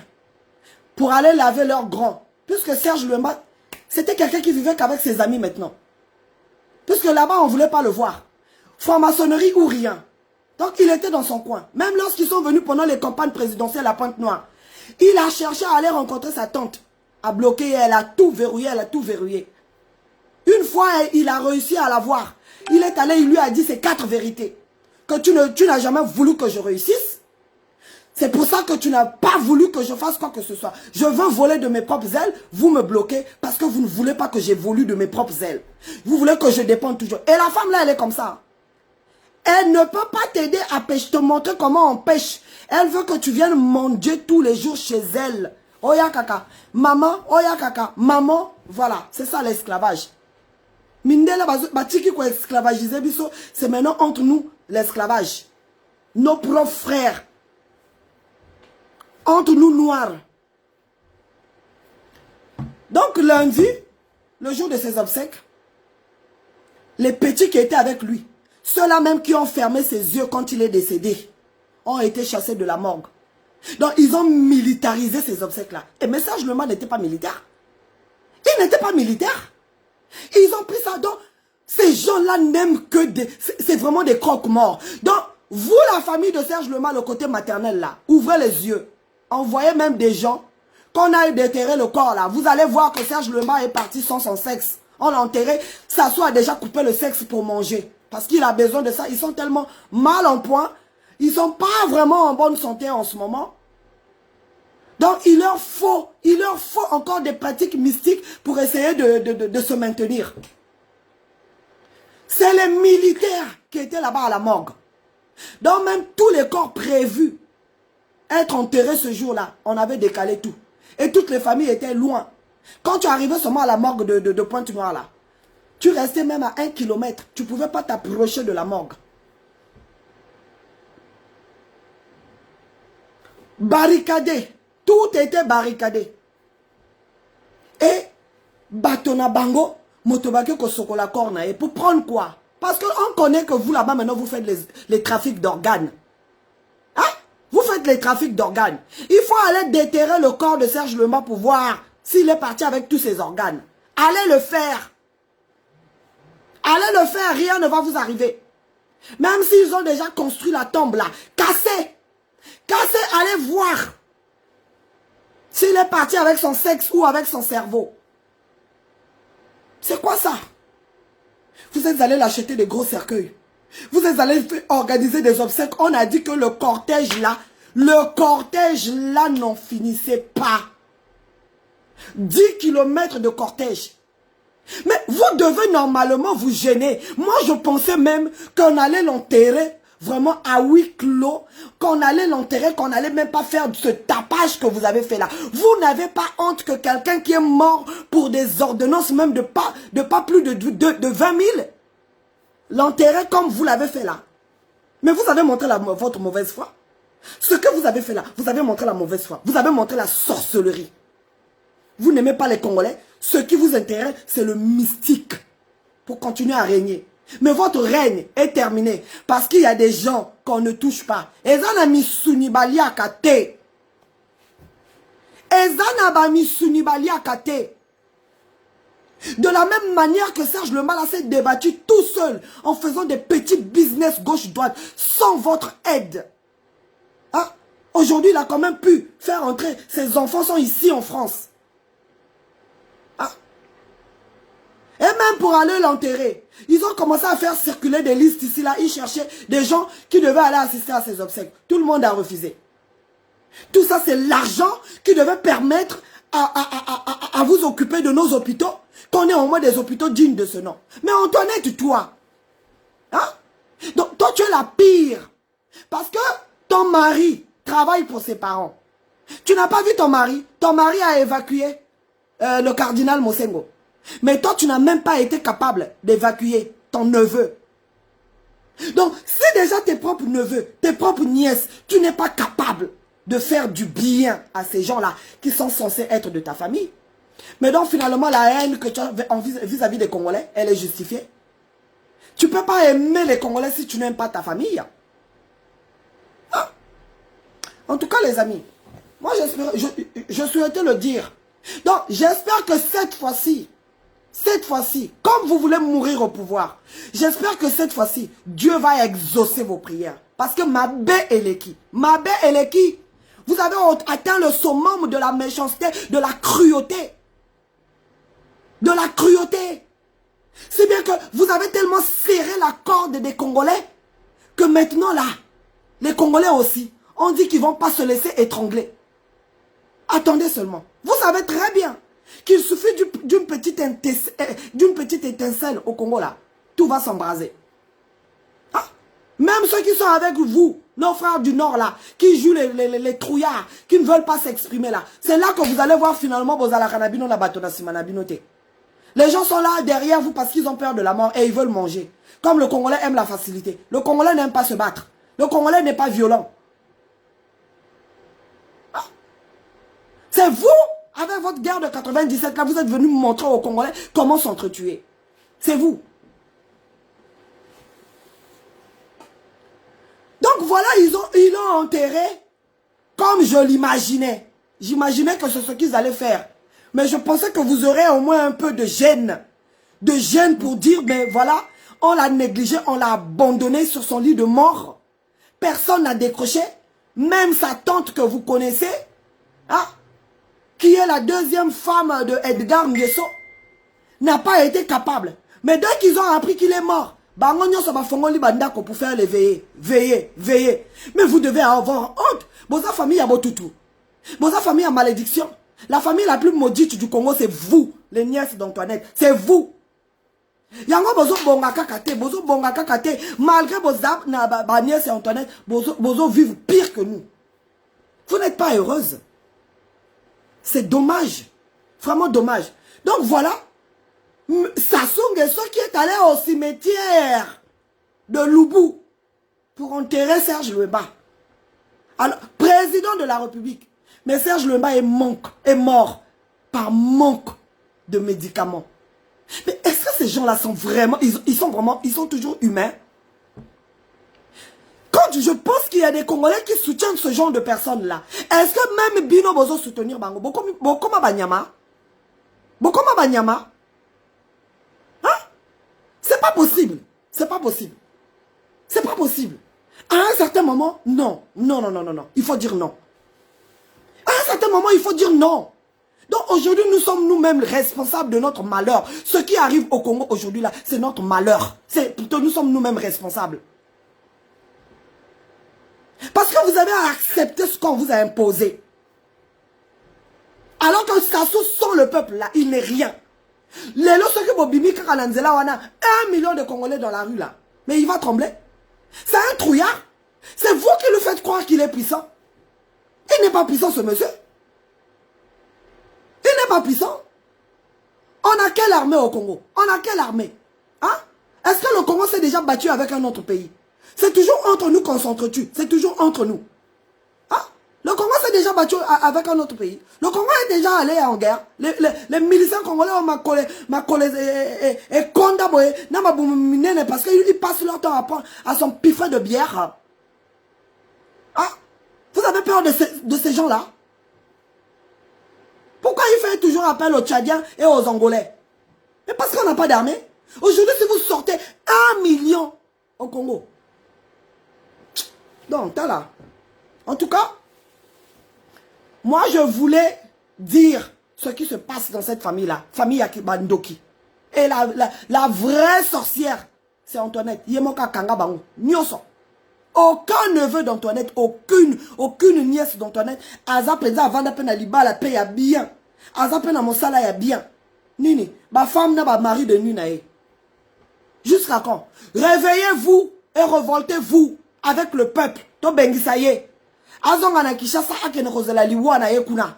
pour aller laver leurs grands, puisque Serge Louemba, c'était quelqu'un qui vivait qu'avec ses amis maintenant. Puisque là-bas, on ne voulait pas le voir. Franc-maçonnerie ou rien. Donc, il était dans son coin. Même lorsqu'ils sont venus pendant les campagnes présidentielles à Pointe-Noire, il a cherché à aller rencontrer sa tante. A bloqué, elle a tout verrouillé, elle a tout verrouillé. Une fois, il a réussi à la voir. Il est allé, il lui a dit ces 4 vérités. Que tu n'as jamais voulu que je réussisse. C'est pour ça que tu n'as pas voulu que je fasse quoi que ce soit. Je veux voler de mes propres ailes, vous me bloquez parce que vous ne voulez pas que j'évolue de mes propres ailes. Vous voulez que je dépende toujours. Et la femme là, elle est comme ça. Elle ne peut pas t'aider à pêcher, te montrer comment on pêche. Elle veut que tu viennes manger tous les jours chez elle. Oya kaka, maman, oya kaka, maman. Voilà, c'est ça l'esclavage. Mindela batiki ko esclavagiser biso, c'est maintenant entre nous l'esclavage. Nos propres frères. Entre nous noirs. Donc lundi, le jour de ses obsèques, les petits qui étaient avec lui, ceux-là même qui ont fermé ses yeux quand il est décédé, ont été chassés de la morgue. Donc ils ont militarisé ces obsèques-là. Et mais Serge Lema n'était pas militaire. Il n'était pas militaire. Ils ont pris ça. Donc ces gens-là n'aiment que des... C'est vraiment des croque-morts. Donc vous, la famille de Serge Lema, le côté maternel là, ouvrez les yeux. Envoyez même des gens, qu'on aille déterrer le corps là. Vous allez voir que Serge Lema est parti sans son sexe. On l'a enterré, ça soit déjà coupé le sexe pour manger. Parce qu'il a besoin de ça. Ils sont tellement mal en point. Ils ne sont pas vraiment en bonne santé en ce moment. Donc il leur faut encore des pratiques mystiques pour essayer de se maintenir. C'est les militaires qui étaient là-bas à la morgue. Donc même tous les corps prévus être enterrés ce jour-là, on avait décalé tout. Et toutes les familles étaient loin. Quand tu arrivais seulement à la morgue de Pointe-Noire là, tu restais même à 1 kilomètre. Tu ne pouvais pas t'approcher de la morgue. Barricadé. Tout était barricadé. Et Batona Bango, Motobake Kosokola Korna. Et pour prendre quoi? Parce qu'on connaît que vous là-bas maintenant vous faites les trafics d'organes. Hein? Vous faites les trafics d'organes. Il faut aller déterrer le corps de Serge Lema pour voir s'il est parti avec tous ses organes. Allez le faire. Allez le faire, rien ne va vous arriver. Même s'ils ont déjà construit la tombe là, cassez. Cassez, allez voir s'il est parti avec son sexe ou avec son cerveau. C'est quoi ça? Vous êtes allé l'acheter des gros cercueils. Vous êtes allé organiser des obsèques. On a dit que le cortège là n'en finissait pas. 10 kilomètres de cortège. Mais vous devez normalement vous gêner. Moi, je pensais même qu'on allait l'enterrer vraiment à huis clos, qu'on allait l'enterrer, qu'on n'allait même pas faire ce tapage que vous avez fait là. Vous n'avez pas honte que quelqu'un qui est mort pour des ordonnances même de pas plus de 20 000, l'enterrer comme vous l'avez fait là. Mais vous avez montré votre mauvaise foi. Ce que vous avez fait là, vous avez montré la mauvaise foi. Vous avez montré la sorcellerie. Vous n'aimez pas les Congolais. Ce qui vous intéresse, c'est le mystique. Pour continuer à régner. Mais votre règne est terminé. Parce qu'il y a des gens qu'on ne touche pas. Ezana misunibali akate. Ezana ba misunibali akate. De la même manière que Serge Lema s'est débattu tout seul. En faisant des petits business gauche-droite. Sans votre aide. Hein? Aujourd'hui, il a quand même pu faire entrer. Ses enfants sont ici en France. Et même pour aller l'enterrer, ils ont commencé à faire circuler des listes ici, là. Ils cherchaient des gens qui devaient aller assister à ses obsèques. Tout le monde a refusé. Tout ça, c'est l'argent qui devait permettre à vous occuper de nos hôpitaux, qu'on ait au moins des hôpitaux dignes de ce nom. Mais Antoinette, toi, hein? Donc, toi, tu es la pire. Parce que ton mari travaille pour ses parents. Tu n'as pas vu ton mari? Ton mari a évacué le cardinal Mosengo. Mais toi, tu n'as même pas été capable d'évacuer ton neveu. Donc, si déjà tes propres neveux, tes propres nièces, tu n'es pas capable de faire du bien à ces gens-là qui sont censés être de ta famille. Mais donc, finalement, la haine que tu as vis-à-vis des Congolais, elle est justifiée. Tu ne peux pas aimer les Congolais si tu n'aimes pas ta famille. Ah. En tout cas, les amis, moi, je souhaitais le dire. Donc, j'espère que cette fois-ci, cette fois-ci, comme vous voulez mourir au pouvoir, j'espère que cette fois-ci, Dieu va exaucer vos prières. Parce que Mabé Eleki, vous avez atteint le summum de la méchanceté, de la cruauté. De la cruauté. C'est bien que vous avez tellement serré la corde des Congolais que maintenant là, les Congolais aussi, on dit qu'ils ne vont pas se laisser étrangler. Attendez seulement. Vous savez très bien qu'il suffit d'une petite étincelle au Congo là. Tout va s'embraser. Ah, même ceux qui sont avec vous, nos frères du Nord là, qui jouent les trouillards, qui ne veulent pas s'exprimer là. C'est là que vous allez voir finalement Bozala Kanabino la Batona Simanabinote. Les gens sont là derrière vous parce qu'ils ont peur de la mort et ils veulent manger. Comme le Congolais aime la facilité. Le Congolais n'aime pas se battre. Le Congolais n'est pas violent. Ah. C'est vous, avec votre guerre de 97, là, vous êtes venu montrer aux Congolais comment s'entretuer. C'est vous. Donc voilà, ils l'ont enterré comme je l'imaginais. J'imaginais que c'est ce qu'ils allaient faire. Mais je pensais que vous aurez au moins un peu de gêne. De gêne pour dire, mais voilà, on l'a négligé, on l'a abandonné sur son lit de mort. Personne n'a décroché. Même sa tante que vous connaissez, hein, qui est la deuxième femme de Edgar Nguesso, n'a pas été capable. Mais dès qu'ils ont appris qu'il est mort, pour faire les veillées. Veillez. Mais vous devez avoir honte. Boza famille a Botutu. Boza famille a malédiction. La famille la plus maudite du Congo, c'est vous, les nièces d'Antoinette. C'est vous. Yango bozo bonga kakate, malgré bozap na ba nièce et Antoinette, bozo vivent pire que nous. Vous n'êtes pas heureuse. C'est dommage. Vraiment dommage. Donc voilà, Sassou Nguesso qui est allé au cimetière de Loubou pour enterrer Serge Louemba. Alors, président de la République. Mais Serge Louemba est mort par manque de médicaments. Mais est-ce que ces gens-là sont vraiment, ils sont toujours humains? Quand je pense qu'il y a des Congolais qui soutiennent ce genre de personnes-là, est-ce que même Bino Bozo soutenir Bango? Bokoma Banyama? Hein? C'est pas possible. C'est pas possible. C'est pas possible. À un certain moment, non. Il faut dire non. À un certain moment, il faut dire non. Donc aujourd'hui, nous sommes nous-mêmes responsables de notre malheur. Ce qui arrive au Congo aujourd'hui, là, c'est notre malheur. C'est plutôt nous sommes nous-mêmes responsables. Parce que vous avez accepté ce qu'on vous a imposé. Alors que Sassou sans le peuple, là, il n'est rien. Les lots qui Bobimi Kakananzela, on a 1 million de Congolais dans la rue, là. Mais il va trembler. C'est un trouillard. C'est vous qui le faites croire qu'il est puissant. Il n'est pas puissant, ce monsieur. Il n'est pas puissant. On a quelle armée au Congo? On a quelle armée? Hein? Est-ce que le Congo s'est déjà battu avec un autre pays? C'est toujours entre nous qu'on s'entretue. C'est toujours entre nous. Hein? Le Congo s'est déjà battu avec un autre pays. Le Congo est déjà allé en guerre. Les miliciens congolais ont collé et condamné parce qu'ils passent leur temps à son piffet de bière. Hein? Vous avez peur de ces gens-là? Pourquoi il fait toujours appel aux Tchadiens et aux Angolais? Mais parce qu'on n'a pas d'armée. Aujourd'hui, si vous sortez 1 million au Congo. Donc, t'as là. En tout cas, moi, je voulais dire ce qui se passe dans cette famille-là. Famille Yakibandoki. Et la vraie sorcière, c'est Antoinette. Yemoka Kangabango. Nyoso. Aucun neveu d'Antoinette, aucune nièce d'Antoinette. Aza peza avant d'apeine à liba la paix ya bien. Aza peine à monsala ya bien. Nini, ba femme na ba mari de nuit nae. Jusqu'à quand? Réveillez-vous et révoltez-vous avec le peuple. To bengisaye. Azonga na Kishasa akene kozela liwa na ye kuna.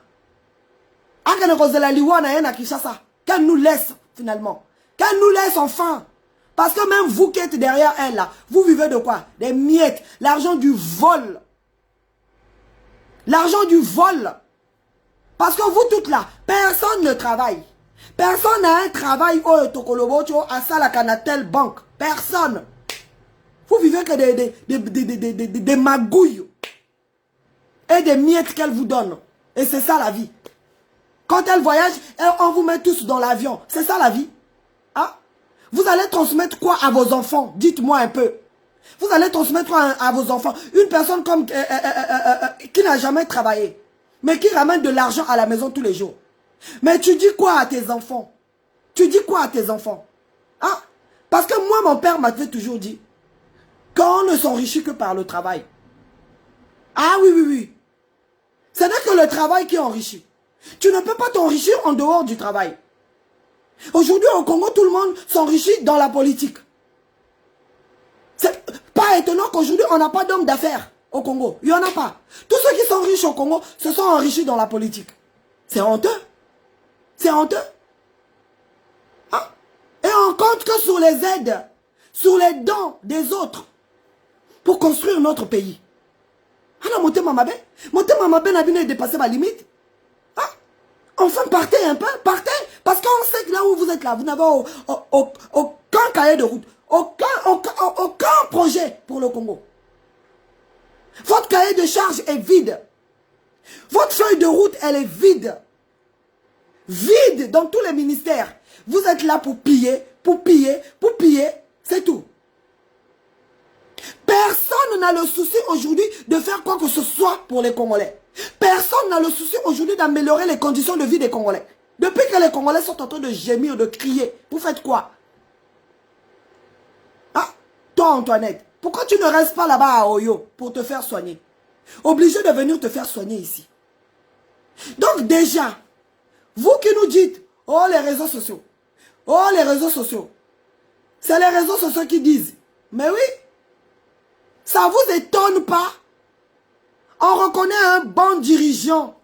Akene kozela liwa na ye na Kishasa. Qu'elle nous laisse finalement. Qu'elle nous laisse enfin. Parce que même vous qui êtes derrière elle, là, vous vivez de quoi? Des miettes. L'argent du vol. L'argent du vol. Parce que vous toutes là, personne ne travaille. Personne n'a un travail au Tokolobocho, à Salakanatel Banque. Personne. Vous vivez que des magouilles. Et des miettes qu'elle vous donne. Et c'est ça la vie. Quand elle voyage, on vous met tous dans l'avion. C'est ça la vie. Vous allez transmettre quoi à vos enfants? Dites-moi un peu. Vous allez transmettre quoi à vos enfants? Une personne comme qui n'a jamais travaillé, mais qui ramène de l'argent à la maison tous les jours. Mais tu dis quoi à tes enfants? Tu dis quoi à tes enfants? Hein? Parce que moi, mon père m'avait toujours dit, qu'on ne s'enrichit que par le travail. Ah oui, oui, oui. Ce n'est que le travail qui enrichit. Tu ne peux pas t'enrichir en dehors du travail. Aujourd'hui, au Congo, tout le monde s'enrichit dans la politique. C'est pas étonnant qu'aujourd'hui, on n'a pas d'hommes d'affaires au Congo. Il n'y en a pas. Tous ceux qui sont riches au Congo se sont enrichis dans la politique. C'est honteux. C'est honteux. Hein? Et on compte que sur les aides, sur les dons des autres, pour construire notre pays. Alors, montez Mamabé n'a bien dépassé ma limite. Hein? Enfin, partez un peu, partez. Parce qu'on sait que là où vous êtes là, vous n'avez aucun cahier de route, aucun projet pour le Congo. Votre cahier de charge est vide. Votre feuille de route, elle est vide. Vide dans tous les ministères. Vous êtes là pour piller, c'est tout. Personne n'a le souci aujourd'hui de faire quoi que ce soit pour les Congolais. Personne n'a le souci aujourd'hui d'améliorer les conditions de vie des Congolais. Depuis que les Congolais sont en train de gémir, de crier, vous faites quoi? Ah, toi Antoinette, pourquoi tu ne restes pas là-bas à Oyo pour te faire soigner? Obligé de venir te faire soigner ici. Donc déjà, vous qui nous dites, oh les réseaux sociaux, oh les réseaux sociaux, c'est les réseaux sociaux qui disent, mais oui, ça vous étonne pas? On reconnaît un bon dirigeant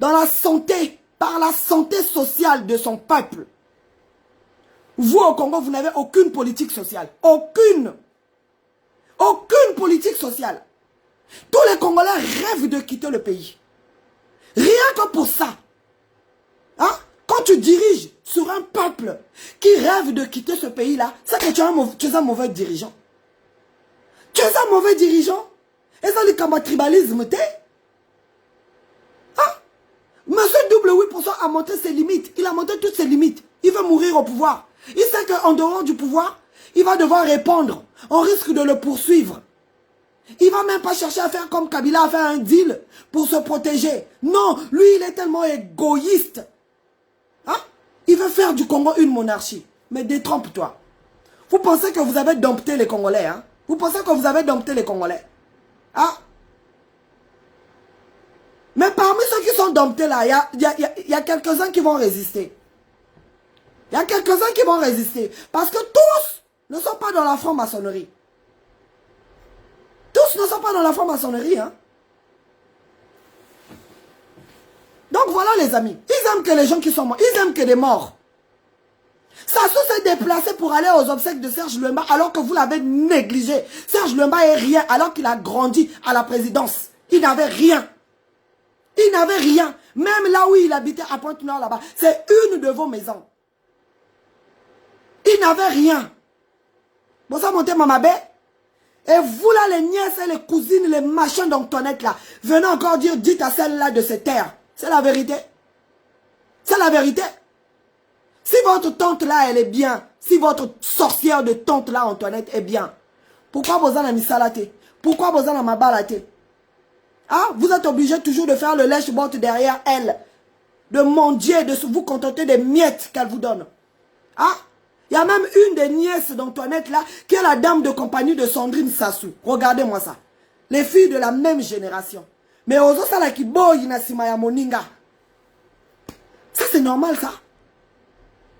dans la santé, par la santé sociale de son peuple. Vous au Congo, vous n'avez aucune politique sociale. Aucune. Aucune politique sociale. Tous les Congolais rêvent de quitter le pays. Rien que pour ça. Hein? Quand tu diriges sur un peuple qui rêve de quitter ce pays-là, c'est que tu es un mauvais dirigeant. Tu es un mauvais dirigeant. Et ça, le combat tribalisme, t'es. Hein? Monsieur W8% a monté ses limites. Il a monté toutes ses limites. Il veut mourir au pouvoir. Il sait qu'en dehors du pouvoir, il va devoir répondre. On risque de le poursuivre. Il va même pas chercher à faire comme Kabila a fait un deal pour se protéger. Non, lui, il est tellement égoïste. Hein? Il veut faire du Congo une monarchie. Mais détrompe-toi. Vous pensez que vous avez dompté les Congolais, hein? Vous pensez que vous avez dompté les Congolais? Ah. Mais parmi ceux qui sont domptés là, il y a quelques-uns qui vont résister. Il y a quelques-uns qui vont résister. Parce que tous ne sont pas dans la franc-maçonnerie. Tous ne sont pas dans la franc-maçonnerie. Hein? Donc voilà les amis. Ils aiment que les gens qui sont morts. Ils aiment que des morts. Sassou s'est déplacé pour aller aux obsèques de Serge Louemba alors que vous l'avez négligé. Serge Louemba est rien alors qu'il a grandi à la présidence. Il n'avait rien. Il n'avait rien. Même là où il habitait à Pointe-Noire là-bas. C'est une de vos maisons. Il n'avait rien. Bon ça montait Mamabé. Et vous là les nièces et les cousines, les machins d'Antoinette là. Venez encore dire, dites à celle-là de ces terres. C'est la vérité. C'est la vérité. Si votre tante là, elle est bien, si votre sorcière de tante là, Antoinette, est bien, pourquoi vous en avez mis salaté? Pourquoi vous en avez mabalaté? Ah, vous êtes obligé toujours de faire le lèche-botte derrière elle, de mendier, de vous contenter des miettes qu'elle vous donne. Ah, il y a même une des nièces d'Antoinette là, qui est la dame de compagnie de Sandrine Sassou. Regardez-moi ça. Les filles de la même génération. Mais aux autres, là, qui boy, Nassimaya Moninga. Ça, c'est normal, ça.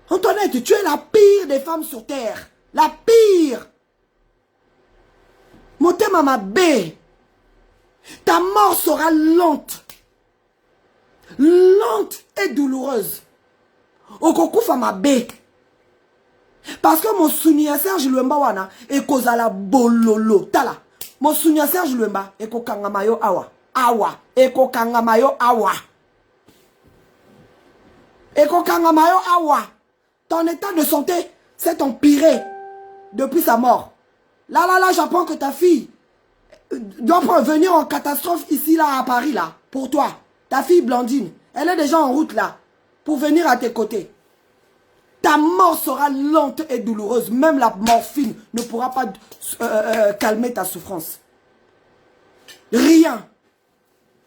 Antoinette, tu es la pire des femmes sur terre. La pire. Motema Mabé. Ta mort sera lente. Lente et douloureuse. Okokufa Mabé. Parce que mon souvenir Serge Louemba wana et kozala bololo. Tala. Mon souvenir Serge Louemba et kokangamayo awa. Awa. Et kokangamayo awa. Et kokangamayo awa. Ton état de santé s'est empiré depuis sa mort. Là, j'apprends que ta fille doit venir en catastrophe ici, là, à Paris, là, pour toi. Ta fille Blandine, elle est déjà en route, là, pour venir à tes côtés. Ta mort sera lente et douloureuse. Même la morphine ne pourra pas calmer ta souffrance. Rien.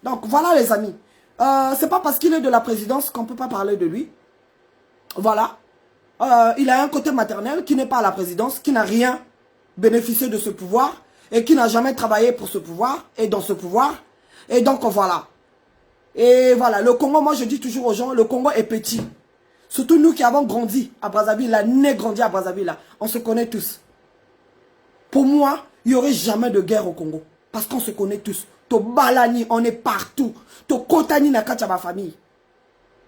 Donc voilà les amis. C'est pas parce qu'il est de la présidence qu'on ne peut pas parler de lui. Voilà. Il a un côté maternel qui n'est pas à la présidence, qui n'a rien bénéficié de ce pouvoir et qui n'a jamais travaillé pour ce pouvoir et dans ce pouvoir. Et donc voilà. Et voilà, le Congo, moi je dis toujours aux gens, le Congo est petit. Surtout nous qui avons grandi à Brazzaville, là, né grandi à Brazzaville, là, on se connaît tous. Pour moi, il n'y aurait jamais de guerre au Congo. Parce qu'on se connaît tous. To Balani, on est partout. To Kotani Nakacha, ma famille.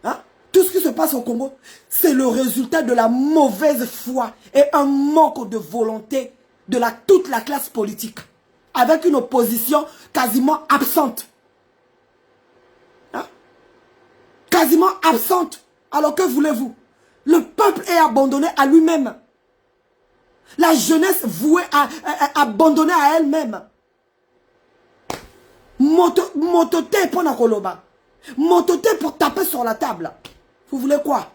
Hein? Tout ce qui se passe au Congo, c'est le résultat de la mauvaise foi et un manque de volonté de toute la classe politique. Avec une opposition quasiment absente. Hein? Quasiment absente. Alors que voulez-vous? Le peuple est abandonné à lui-même. La jeunesse vouée à abandonner à elle-même. Mototé pour la koloba. Mototé pour taper sur la table. Vous voulez quoi?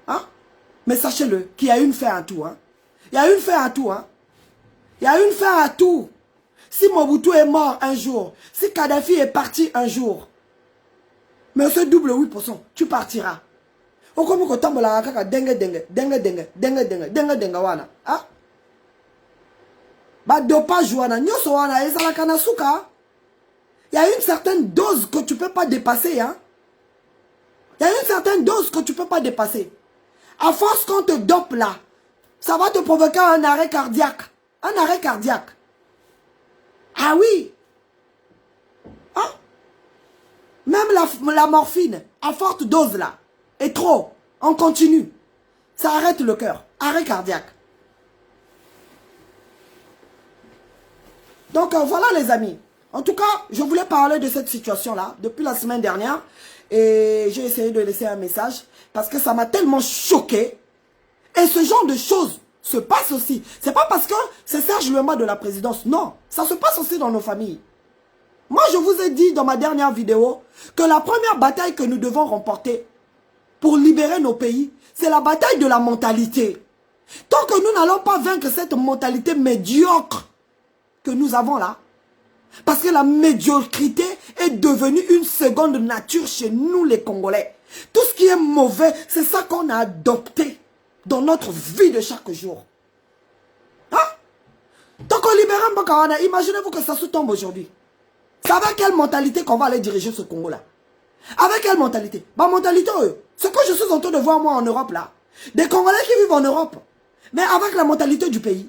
Hein? Mais sachez-le qu'il y a une fin à tout. Hein? Il y a une fin à tout. Hein? Il y a une fin à tout. Si Mobutu est mort un jour, si Kadhafi est parti un jour, mais ce double 8%, tu partiras. On commence à tomber là, dengue, wana. Ah? Bah, dopage wana, nyoso wana, ezala kanasuka. Il y a une certaine dose que tu ne peux pas dépasser, hein. Il y a une certaine dose que tu ne peux pas dépasser. À force qu'on te dope là, ça va te provoquer un arrêt cardiaque. Un arrêt cardiaque. Ah oui. Hein? Même la morphine, à forte dose là, est trop, on continue. Ça arrête le cœur. Arrêt cardiaque. Donc voilà les amis. En tout cas, je voulais parler de cette situation-là depuis la semaine dernière. Et j'ai essayé de laisser un message parce que ça m'a tellement choqué. Et ce genre de choses se passe aussi. C'est pas parce que c'est Serge Luemba de la présidence. Non, ça se passe aussi dans nos familles. Moi, je vous ai dit dans ma dernière vidéo que la première bataille que nous devons remporter pour libérer nos pays, c'est la bataille de la mentalité. Tant que nous n'allons pas vaincre cette mentalité médiocre que nous avons là, parce que la médiocrité est devenue une seconde nature chez nous les Congolais. Tout ce qui est mauvais, c'est ça qu'on a adopté dans notre vie de chaque jour. Hein? Tant qu'on libère Mbakawana, imaginez-vous que ça se tombe aujourd'hui. C'est avec quelle mentalité qu'on va aller diriger ce Congo-là? Avec quelle mentalité? Ma mentalité, ce que je suis en train de voir moi en Europe là, des Congolais qui vivent en Europe, mais avec la mentalité du pays.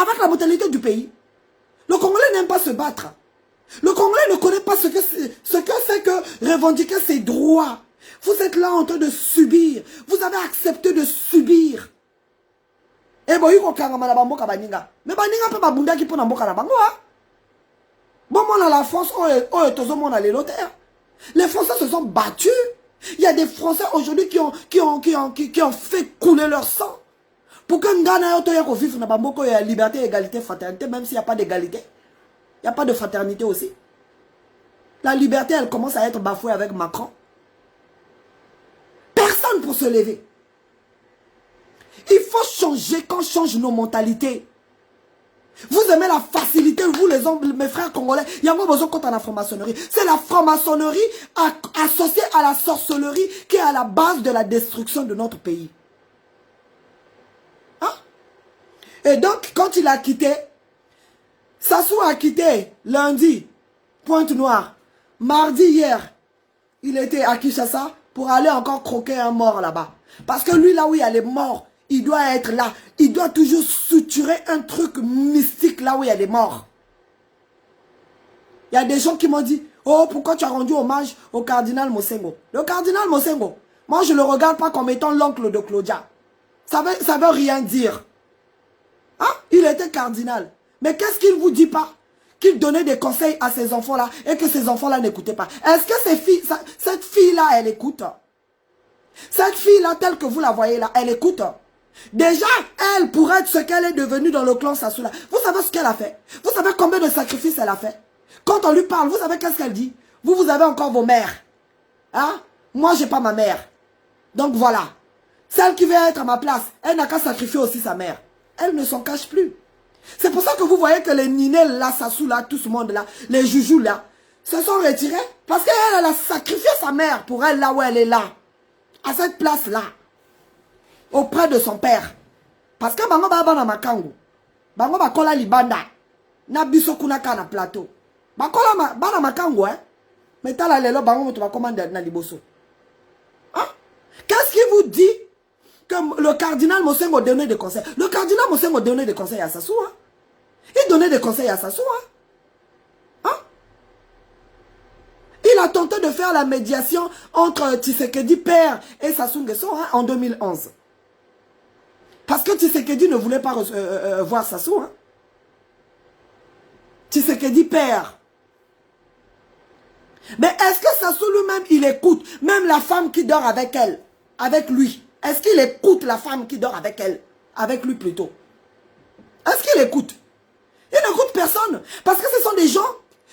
Avec la mentalité du pays. Le Congolais n'aime pas se battre. Le Congolais ne connaît pas ce que c'est que revendiquer ses droits. Vous êtes là en train de subir. Vous avez accepté de subir. Et bon, il faut qu'on ait un mboka baninga. Mais baninga peut pas bunda qui peut un mboka na bango. Bon, moi, la France, les Français se sont battus. Il y a des Français aujourd'hui qui ont fait couler leur sang. Pour que Ngana yoto vivre na bamboko ya liberté, égalité, fraternité, même s'il n'y a pas d'égalité. Il n'y a pas de fraternité aussi. La liberté, elle commence à être bafouée avec Macron. Personne pour se lever. Il faut changer quand on change nos mentalités. Vous aimez la facilité, vous les hommes, mes frères congolais, il y a besoin contre la franc-maçonnerie. C'est la franc-maçonnerie associée à la sorcellerie qui est à la base de la destruction de notre pays. Et donc, quand il a quitté, Sassou a quitté lundi, Pointe-Noire. Mardi, hier, il était à Kinshasa pour aller encore croquer un mort là-bas. Parce que lui, là où il y a les morts, il doit être là. Il doit toujours suturer un truc mystique là où il y a les morts. Il y a des gens qui m'ont dit, oh, pourquoi tu as rendu hommage au cardinal Mosengo? Le cardinal Mosengo, moi, je ne le regarde pas comme étant l'oncle de Claudia. Ça veut rien dire. Hein? Il était cardinal. Mais qu'est-ce qu'il ne vous dit pas? Qu'il donnait des conseils à ces enfants-là et que ces enfants-là n'écoutaient pas. Est-ce que cette fille-là, elle écoute? Cette fille-là, telle que vous la voyez là, elle écoute. Déjà, elle pourrait être ce qu'elle est devenue dans le clan Sassou là. Vous savez ce qu'elle a fait? Vous savez combien de sacrifices elle a fait? Quand on lui parle, vous savez qu'est-ce qu'elle dit? Vous avez encore vos mères. Hein? Moi, j'ai pas ma mère. Donc voilà. C'est Celle qui veut être à ma place, elle n'a qu'à sacrifier aussi sa mère. Elle ne s'en cache plus. C'est pour ça que vous voyez que les Ninel là, Sassou là, tout ce monde là, les Joujou là, se sont retirés. Parce qu'elle a sacrifié sa mère pour elle là où elle est là. À cette place là. Auprès de son père. Parce que bango baba na makango. Bango bakola libanda. Na biso kunaka na plateau. Bakola bana makango hein. Mais tala lelo bango moto bakomanda na liboso. Hein? Qu'est-ce qui vous dit que le cardinal Mosengo donnait des conseils? Le cardinal Mosengo donnait des conseils à Sassou. Hein? Il donnait des conseils à Sassou. Hein? Hein? Il a tenté de faire la médiation entre Tshisekedi père et Sassou Nguesso hein, en 2011. Parce que Tshisekedi ne voulait pas voir Sassou. Hein? Tshisekedi père. Mais est-ce que Sassou lui-même, il écoute même la femme qui dort avec elle, avec lui? Est-ce qu'il écoute la femme qui dort avec elle? Avec lui plutôt. Est-ce qu'il écoute? Il n'écoute personne. Parce que ce sont des gens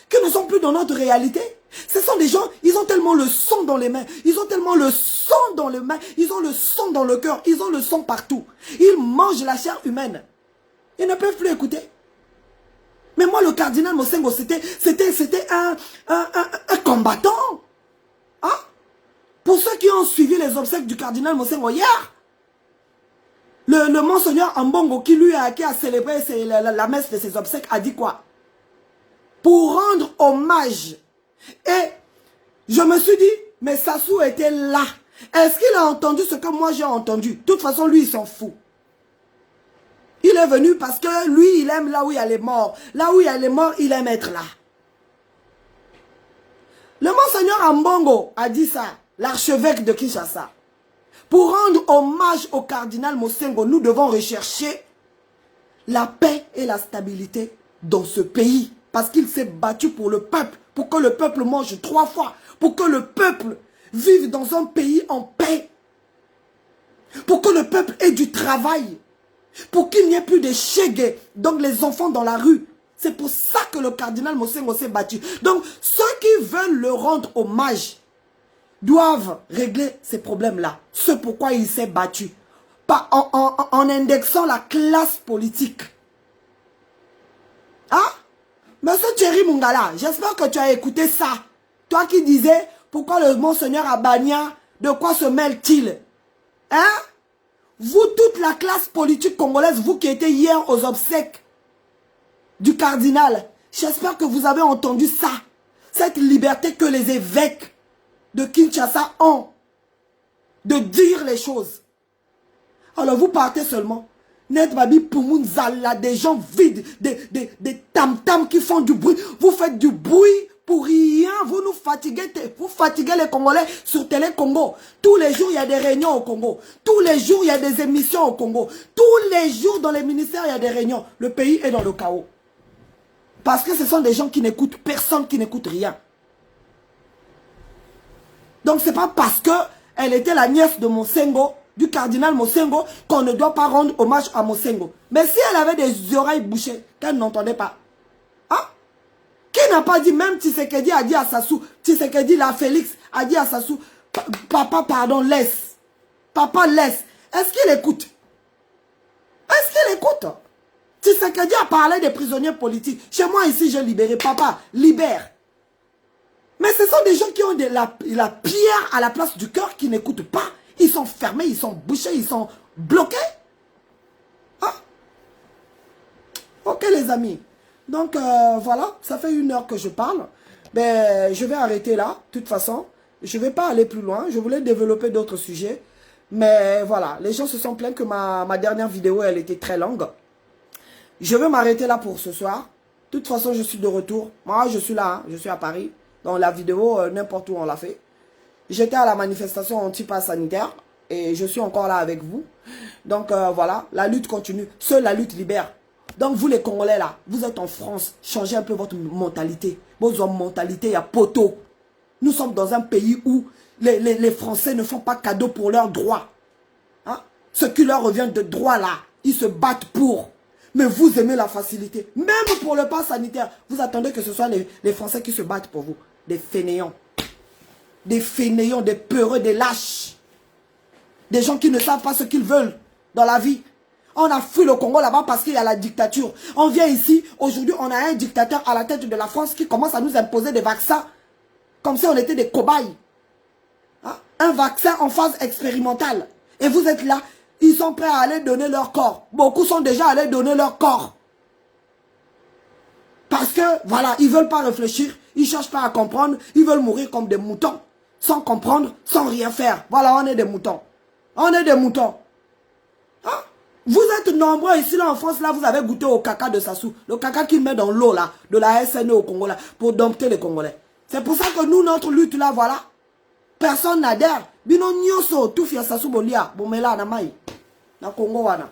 qui ne sont plus dans notre réalité. Ce sont des gens, ils ont tellement le sang dans les mains. Ils ont tellement le sang dans les mains. Ils ont le sang dans le cœur. Ils ont le sang partout. Ils mangent la chair humaine. Ils ne peuvent plus écouter. Mais moi, le cardinal Mosengo, c'était un combattant. Hein? Pour ceux qui ont suivi les obsèques du cardinal Mosengo hier, le monseigneur Ambongo qui lui a célébré la messe de ses obsèques a dit quoi? Pour rendre hommage. Et je me suis dit, mais Sassou était là. Est-ce qu'il a entendu ce que moi j'ai entendu? De toute façon, lui, il s'en fout. Il est venu parce que lui, il aime là où il y a les morts. Là où il y a les morts, il aime être là. Le monseigneur Ambongo a dit ça, l'archevêque de Kinshasa. Pour rendre hommage au cardinal Mosengo, nous devons rechercher la paix et la stabilité dans ce pays. Parce qu'il s'est battu pour le peuple, pour que le peuple mange 3 fois, pour que le peuple vive dans un pays en paix, pour que le peuple ait du travail, pour qu'il n'y ait plus de chégués, donc les enfants dans la rue. C'est pour ça que le cardinal Mosengo s'est battu. Donc ceux qui veulent le rendre hommage doivent régler ces problèmes-là. C'est pourquoi il s'est battu. Pas en indexant la classe politique. Hein? Monsieur Thierry Mungala, j'espère que tu as écouté ça. Toi qui disais, pourquoi le monseigneur Abania, de quoi se mêle-t-il? Hein? Vous, toute la classe politique congolaise, vous qui étiez hier aux obsèques du cardinal, j'espère que vous avez entendu ça. Cette liberté que les évêques de Kinshasa ont de dire les choses. Alors vous partez seulement. Net Babi Poumounzala, des gens vides, des tam-tams qui font du bruit. Vous faites du bruit pour rien. Vous nous fatiguez, vous fatiguez les Congolais sur Télé Congo. Tous les jours, il y a des réunions au Congo. Tous les jours, il y a des émissions au Congo. Tous les jours, dans les ministères, il y a des réunions. Le pays est dans le chaos. Parce que ce sont des gens qui n'écoutent personne, qui n'écoutent rien. Donc, ce n'est pas parce qu'elle était la nièce de Mosengo, du cardinal Mosengo, qu'on ne doit pas rendre hommage à Mosengo. Mais si elle avait des oreilles bouchées, qu'elle n'entendait pas. Hein? Qui n'a pas dit, même Tshisekedi a dit à Sassou, Tshisekedi, la Félix, a dit à Sassou, papa, pardon, laisse. Papa, laisse. Est-ce qu'il écoute? Est-ce qu'il écoute? Tshisekedi a parlé des prisonniers politiques. Chez moi, ici, j'ai libéré. Papa, libère. Mais ce sont des gens qui ont la pierre à la place du cœur, qui n'écoutent pas. Ils sont fermés, ils sont bouchés, ils sont bloqués. Hein? Ok les amis. Donc voilà, ça fait 1 heure que je parle. Mais je vais arrêter là, de toute façon. Je ne vais pas aller plus loin. Je voulais développer d'autres sujets. Mais voilà, les gens se sont plaints que ma dernière vidéo, elle était très longue. Je vais m'arrêter là pour ce soir. De toute façon, je suis de retour. Moi, je suis là, hein, je suis à Paris. Dans la vidéo, n'importe où on l'a fait. J'étais à la manifestation anti-pass sanitaire et je suis encore là avec vous. Donc voilà, la lutte continue. Seule la lutte libère. Donc vous les Congolais là, vous êtes en France, changez un peu votre mentalité. Votre mentalité, il y a poteau. Nous sommes dans un pays où les Français ne font pas cadeau pour leurs droits. Hein? Ce qui leur revient de droit là, ils se battent pour. Mais vous aimez la facilité. Même pour le pass sanitaire, vous attendez que ce soit les Français qui se battent pour vous. Des fainéants. Des fainéants, des peureux, des lâches. Des gens qui ne savent pas ce qu'ils veulent dans la vie. On a fui le Congo là-bas parce qu'il y a la dictature. On vient ici, aujourd'hui, on a un dictateur à la tête de la France qui commence à nous imposer des vaccins. Comme si on était des cobayes. Hein? Un vaccin en phase expérimentale. Et vous êtes là, ils sont prêts à aller donner leur corps. Beaucoup sont déjà allés donner leur corps. Parce que, voilà, ils ne veulent pas réfléchir, ils ne cherchent pas à comprendre, ils veulent mourir comme des moutons. Sans comprendre, sans rien faire. Voilà, on est des moutons. On est des moutons. Hein? Vous êtes nombreux ici là en France, là vous avez goûté au caca de Sassou. Le caca qu'il met dans l'eau là, de la SNE au Congo là, pour dompter les Congolais. C'est pour ça que nous, notre lutte là, voilà. Personne n'adhère. Bino nyoso, tout fia Sassou Bolia, Bomela Namai. Na Congo wana.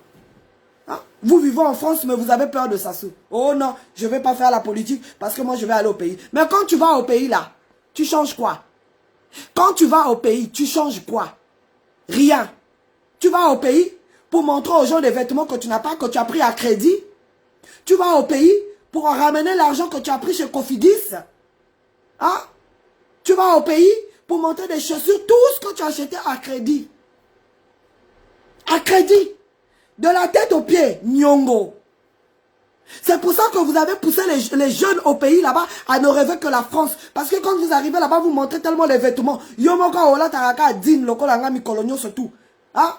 Hein? Vous vivez en France, mais vous avez peur de Sassou. Oh non, je ne vais pas faire la politique parce que moi je vais aller au pays. Mais quand tu vas au pays là, tu changes quoi? Quand tu vas au pays, tu changes quoi? Rien. Tu vas au pays pour montrer aux gens des vêtements que tu n'as pas, que tu as pris à crédit. Tu vas au pays pour ramener l'argent que tu as pris chez Cofidis. Hein? Tu vas au pays pour montrer des chaussures, tout ce que tu as acheté à crédit. À crédit. De la tête aux pieds, Nyongo. C'est pour ça que vous avez poussé les jeunes au pays là-bas à ne rêver que la France. Parce que quand vous arrivez là-bas, vous montrez tellement les vêtements. Yomoka Ola Taraka Din, Lokolanga Mikolonio surtout. Hein?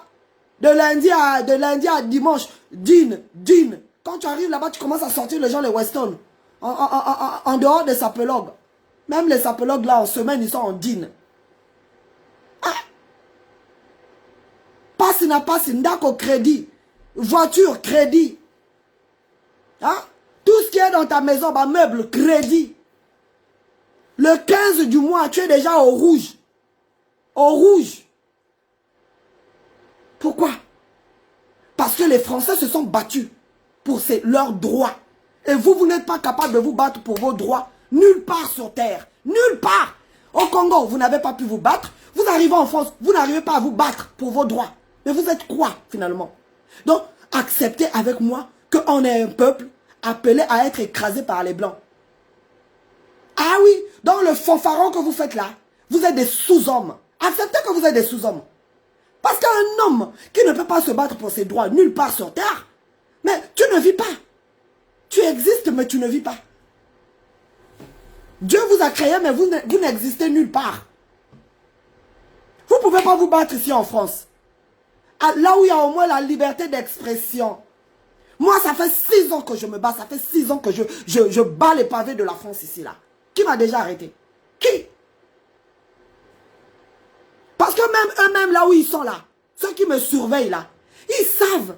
De lundi à dimanche, Din. Quand tu arrives là-bas, tu commences à sortir les gens les Weston. En dehors des sapologues. Même les sapologues là, en semaine, ils sont en Din. Ah! Passe n'a pas, ndako crédit. Voiture, crédit. Hein? Tout ce qui est dans ta maison, bah, meuble, crédit. Le 15 du mois, tu es déjà au rouge. Au rouge. Pourquoi? Parce que les Français se sont battus pour leurs droits. Et vous n'êtes pas capable de vous battre pour vos droits. Nulle part sur terre. Nulle part. Au Congo, vous n'avez pas pu vous battre. Vous arrivez en France, vous n'arrivez pas à vous battre pour vos droits. Mais vous êtes quoi, finalement? Donc, acceptez avec moi qu'on est un peuple appelé à être écrasé par les Blancs. Ah oui, dans le fanfaron que vous faites là, vous êtes des sous-hommes. Acceptez que vous êtes des sous-hommes. Parce qu'un homme qui ne peut pas se battre pour ses droits nulle part sur terre, mais tu ne vis pas. Tu existes, mais tu ne vis pas. Dieu vous a créé, mais vous n'existez nulle part. Vous ne pouvez pas vous battre ici en France. Là où il y a au moins la liberté d'expression. Moi, ça fait 6 ans que je me bats. Ça fait 6 ans que je bats les pavés de la France ici, là. Qui m'a déjà arrêté? Qui? Parce que même eux-mêmes, là où ils sont là, ceux qui me surveillent là, ils savent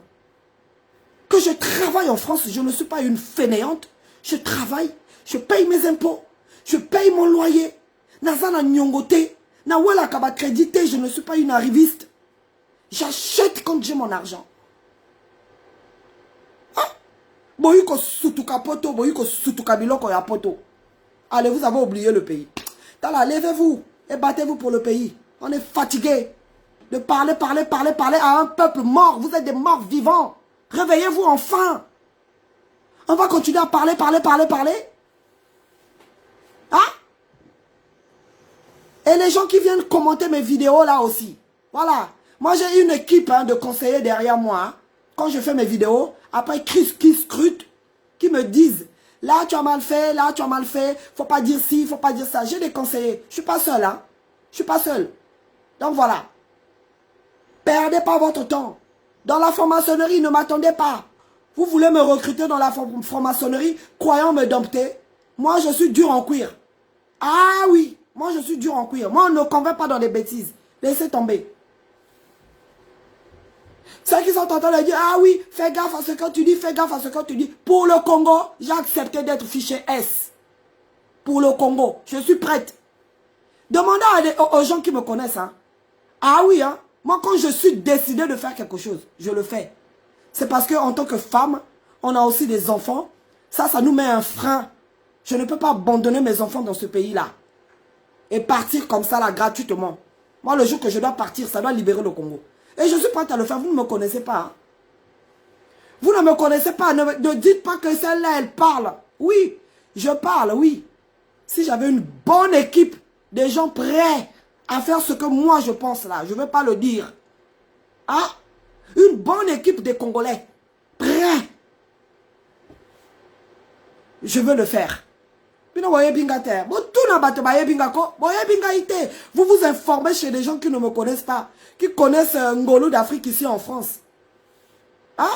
que je travaille en France. Je ne suis pas une fainéante. Je travaille, je paye mes impôts, je paye mon loyer. Nazana nyongote, na wala kaba crédité, je ne suis pas une arriviste. J'achète quand j'ai mon argent. Hein? Boyuko sutuka poto, boyuko sutuka biloko ya poto. Allez, vous avez oublié le pays. Tala, levez-vous et battez-vous pour le pays. On est fatigué de parler à un peuple mort. Vous êtes des morts vivants. Réveillez-vous enfin. On va continuer à parler. Hein? Et les gens qui viennent commenter mes vidéos là aussi. Voilà. Moi j'ai une équipe de conseillers derrière moi. Hein. Quand je fais mes vidéos, après qui scrutent, qui me disent, là tu as mal fait, là tu as mal fait, faut pas dire ci, faut pas dire ça. J'ai des conseillers. Je suis pas seul. Hein. Je suis pas seul. Donc voilà. Perdez pas votre temps. Dans la franc-maçonnerie, ne m'attendez pas. Vous voulez me recruter dans la franc-maçonnerie, croyant me dompter. Moi, je suis dur en cuir. Ah oui, moi, je suis dur en cuir. Moi, on ne convainc pas dans des bêtises. Laissez tomber. Ceux qui sont en train de dire, ah oui, fais gaffe à ce que tu dis, fais gaffe à ce que tu dis. Pour le Congo, j'ai accepté d'être fiché S. Pour le Congo, je suis prête. Demandez aux gens qui me connaissent. Hein. Ah oui, hein. Moi, quand je suis décidé de faire quelque chose, je le fais. C'est parce qu'en tant que femme, on a aussi des enfants. Ça nous met un frein. Je ne peux pas abandonner mes enfants dans ce pays-là. Et partir comme ça, là, gratuitement. Moi, le jour que je dois partir, ça doit libérer le Congo. Et je suis prête à le faire. Vous ne me connaissez pas. Hein. Vous ne me connaissez pas. Ne dites pas que celle-là, elle parle. Oui, je parle, oui. Si j'avais une bonne équipe, des gens prêts à faire ce que moi je pense là, je ne vais pas le dire. Ah, une bonne équipe de Congolais. Prêt. Je veux le faire. Vous vous vous informez chez des gens qui ne me connaissent pas, qui connaissent Ngolou d'Afrique ici en France. Hein?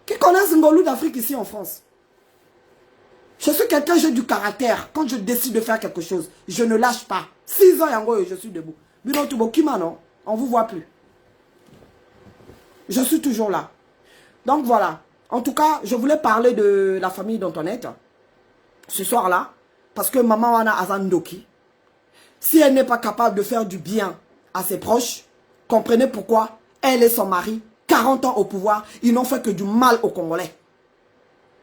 Qui connaissent Ngolou d'Afrique ici en France. Je suis quelqu'un, j'ai du caractère. Quand je décide de faire quelque chose, je ne lâche pas. 6 ans, Yango, je suis debout. Bino Tubokima, non? On ne vous voit plus. Je suis toujours là. Donc voilà. En tout cas, je voulais parler de la famille d'Antoinette. Ce soir-là. Parce que maman Wana Azandoki. Si elle n'est pas capable de faire du bien à ses proches, comprenez pourquoi elle et son mari, 40 ans au pouvoir, ils n'ont fait que du mal aux Congolais.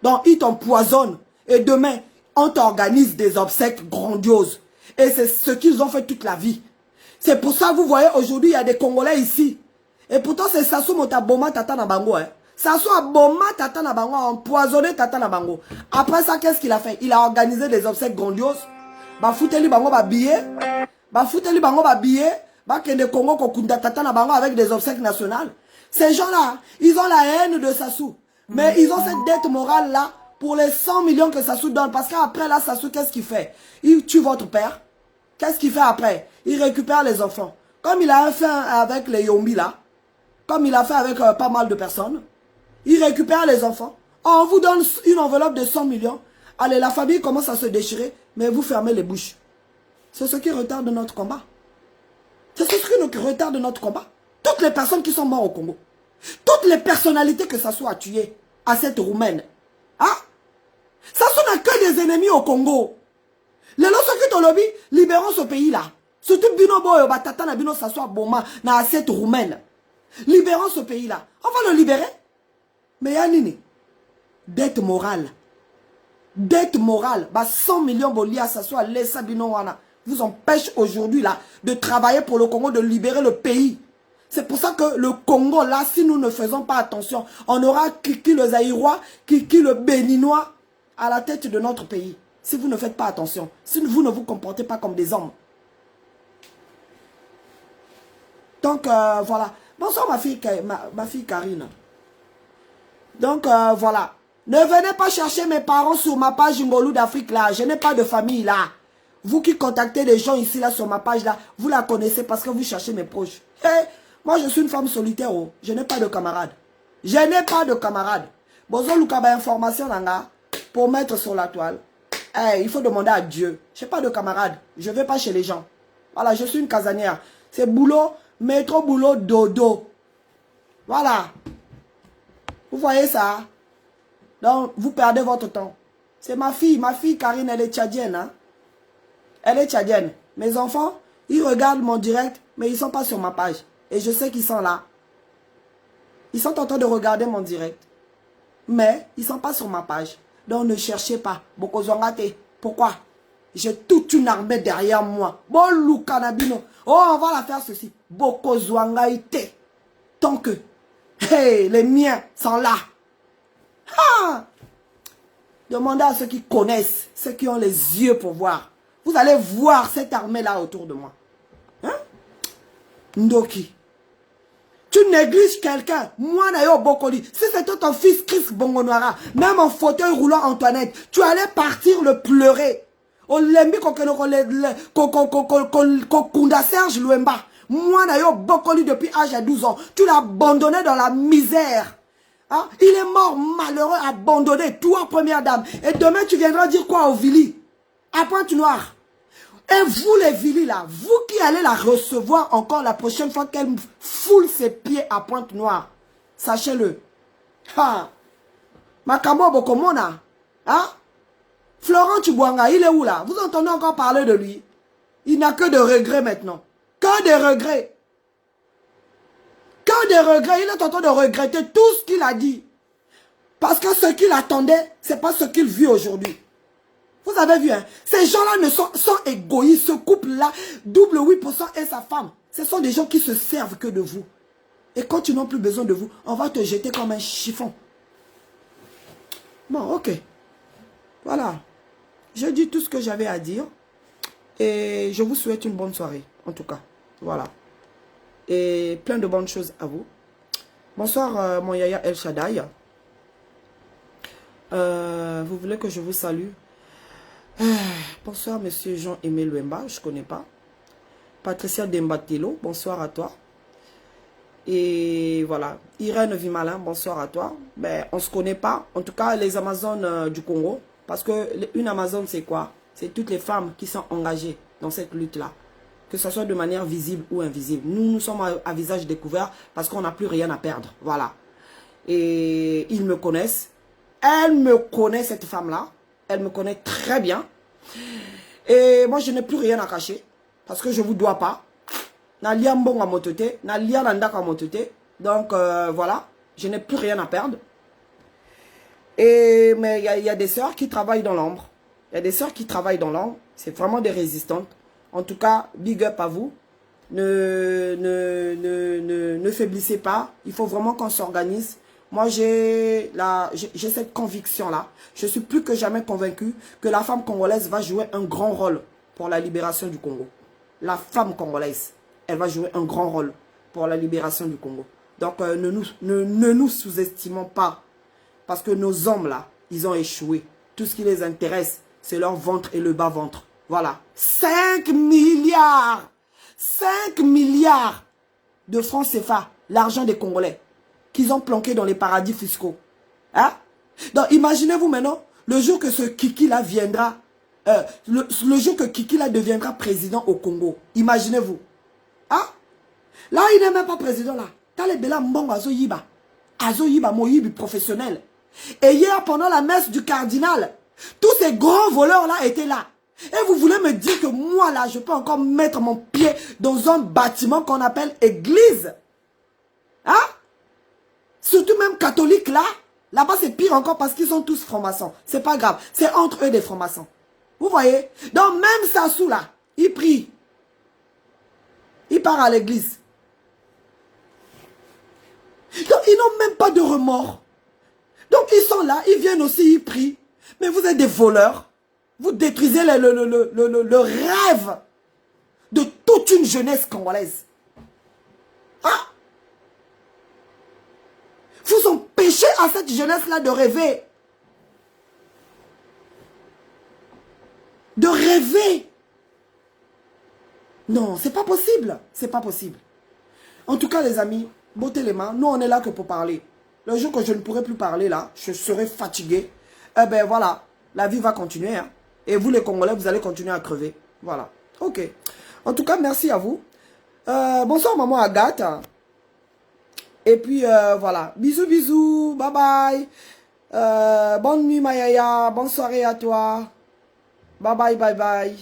Donc ils t'empoisonnent. Et demain, on t'organise des obsèques grandioses. Et c'est ce qu'ils ont fait toute la vie. C'est pour ça, vous voyez, aujourd'hui, il y a des Congolais ici. Et pourtant, c'est Sassou Motaboma Tata Nabango. Hein. Sassou Aboma Tata Nabango a empoisonné Tata Nabango. Après ça, qu'est-ce qu'il a fait? Il a organisé des obsèques grandioses. Bah, foutez-lui bango ba billet. Bah, foutez-lui bango ba billet. Bah, Kende Congo Kokunda Tata Nabango avec des obsèques nationales. Ces gens-là, ils ont la haine de Sassou. Mais ils ont cette dette morale-là pour les 100 millions que Sassou donne. Parce qu'après là, Sassou, qu'est-ce qu'il fait? Il tue votre père. Qu'est-ce qu'il fait après? Il récupère les enfants. Comme il a fait avec les Yombi là. Comme il a fait avec pas mal de personnes. Il récupère les enfants. On vous donne une enveloppe de 100 millions. Allez, la famille commence à se déchirer. Mais vous fermez les bouches. C'est ce qui retarde notre combat. C'est ce qui retarde notre combat. Toutes les personnes qui sont mortes au Congo. Toutes les personnalités que Sassou a tuées à cette Roumaine. Ah? Sassou n'a que des ennemis au Congo. Les lorsque tu lobby, libérons ce pays-là. Surtout Bino Boyo, Batata na Bino Sassou Aboma, na cette Roumaine. Libérons ce pays-là. On va le libérer. Mais Yanini, dette morale. Dette morale. Bah 100 millions bolia Sassou Alessa Bino Wana vous empêche aujourd'hui là de travailler pour le Congo, de libérer le pays. C'est pour ça que le Congo là, si nous ne faisons pas attention, on aura Kiki le Zaïrois, Kiki le Béninois à la tête de notre pays. Si vous ne faites pas attention, si vous ne vous comportez pas comme des hommes. Donc voilà. Bonsoir ma fille Karine. Donc voilà. Ne venez pas chercher mes parents sur ma page Ngolou d'Afrique là. Je n'ai pas de famille là. Vous qui contactez les gens ici là sur ma page là, vous la connaissez parce que vous cherchez mes proches. Hey, moi je suis une femme solitaire. Oh. Je n'ai pas de camarades. Je n'ai pas de camarades. Bozo Lukaba information là pour mettre sur la toile. Hey, il faut demander à Dieu. Je n'ai pas de camarades. Je ne vais pas chez les gens. Voilà, je suis une casanière. C'est boulot, métro, boulot, dodo. Voilà. Vous voyez ça? Donc, vous perdez votre temps. C'est ma fille Karine, elle est tchadienne. Hein? Elle est tchadienne. Mes enfants, ils regardent mon direct, mais ils ne sont pas sur ma page. Et je sais qu'ils sont là. Ils sont en train de regarder mon direct. Mais ils ne sont pas sur ma page. Donc, ne cherchez pas. Bokozongate. Pourquoi? J'ai toute une armée derrière moi. Bon, Lukanabino. Oh, on va la faire ceci. Bokozwangaite. Tant que, hey, les miens sont là. Ah! Demandez à ceux qui connaissent, ceux qui ont les yeux pour voir. Vous allez voir cette armée-là autour de moi. Hein? Ndoki. Tu négliges quelqu'un. Moi, Nayo Bokoli. Si c'était ton fils Chris Bongonoara, même en fauteuil roulant Antoinette, tu allais partir le pleurer. On l'aimait Kokunda Serge Louemba. Moi, Nayo Bokoli depuis l'âge de 12 ans. Tu l'as abandonné dans la misère. Hein? Il est mort malheureux, abandonné, toi première dame. Et demain tu viendras dire quoi au Vili? À Pointe-Noire. Et vous les Vili là, vous qui allez la recevoir encore la prochaine fois qu'elle foule ses pieds à Pointe-Noire. Sachez-le. Ha! Makambo Bokomona. Hein? Florent Tchibouanga, il est où là? Vous entendez encore parler de lui? Il n'a que de regrets maintenant. Que des regrets. Que des regrets, il est en train de regretter tout ce qu'il a dit. Parce que ce qu'il attendait, ce n'est pas ce qu'il vit aujourd'hui. Vous avez vu, hein? Ces gens-là sont égoïstes. Ce couple-là, double 8% et sa femme. Ce sont des gens qui se servent que de vous. Et quand ils n'ont plus besoin de vous, on va te jeter comme un chiffon. Bon, ok. Voilà. Je dis tout ce que j'avais à dire. Et je vous souhaite une bonne soirée. En tout cas, voilà. et plein de bonnes choses à vous. Bonsoir, mon Yaya El Shaddai. Vous voulez que je vous salue? Bonsoir, monsieur Jean-Aimé Luemba, je ne connais pas. Patricia Dembatelo, bonsoir à toi. Et voilà, Irène Vimalin, bonsoir à toi. Ben, on ne se connaît pas, en tout cas les Amazones du Congo. Parce que une Amazone, c'est quoi? C'est toutes les femmes qui sont engagées dans cette lutte-là. Que ce soit de manière visible ou invisible. Nous sommes à visage découvert parce qu'on n'a plus rien à perdre. Voilà. Et ils me connaissent. Elle me connaît, cette femme-là. Elle me connaît très bien. Et moi, je n'ai plus rien à cacher. Parce que je ne vous dois pas. Nalia Mbong à mototé. Nalia Landak à mototé. Donc, voilà. Je n'ai plus rien à perdre. Mais il y a des sœurs qui travaillent dans l'ombre. Il y a des sœurs qui travaillent dans l'ombre. C'est vraiment des résistantes. En tout cas, big up à vous. Ne faiblissez pas. Il faut vraiment qu'on s'organise. Moi, j'ai cette conviction-là. Je suis plus que jamais convaincu que la femme congolaise va jouer un grand rôle pour la libération du Congo. La femme congolaise, elle va jouer un grand rôle pour la libération du Congo. Donc, ne nous sous-estimons pas. Parce que nos hommes, là, ils ont échoué. Tout ce qui les intéresse, c'est leur ventre et le bas-ventre. Voilà. 5 milliards. 5 milliards de francs CFA, l'argent des Congolais, qu'ils ont planqué dans les paradis fiscaux. Hein? Donc, imaginez-vous maintenant, le jour que ce Kiki-là viendra, le jour que Kiki-là deviendra président au Congo. Imaginez-vous. Hein? Là, il n'est même pas président, là. Talebela Mbongo Azoyiba. Azoyiba, Moyibi professionnel. Et hier, pendant la messe du cardinal, tous ces grands voleurs-là étaient là. Et vous voulez me dire que moi, là, je peux encore mettre mon pied dans un bâtiment qu'on appelle église? Hein? Surtout même catholique, là. Là-bas, c'est pire encore parce qu'ils sont tous francs-maçons. C'est pas grave. C'est entre eux des francs-maçons. Vous voyez? Donc, même Sassou, là, il prie. Il part à l'église. Donc, ils n'ont même pas de remords. Donc, ils sont là, ils viennent aussi, ils prient. Mais vous êtes des voleurs. Vous détruisez le rêve de toute une jeunesse congolaise. Hein? Vous empêchez à cette jeunesse-là de rêver. De rêver. Non, c'est pas possible. C'est pas possible. En tout cas, les amis, bottez les mains. Nous, on est là que pour parler. Le jour que je ne pourrai plus parler, là, je serai fatigué. Eh ben voilà, la vie va continuer. Hein. Et vous, les Congolais, vous allez continuer à crever. Voilà. Ok. En tout cas, merci à vous. Bonsoir, maman Agathe. Et puis, voilà. Bisous, bisous. Bye bye. Bonne nuit, Mayaya. Bonne soirée à toi. Bye bye, bye bye.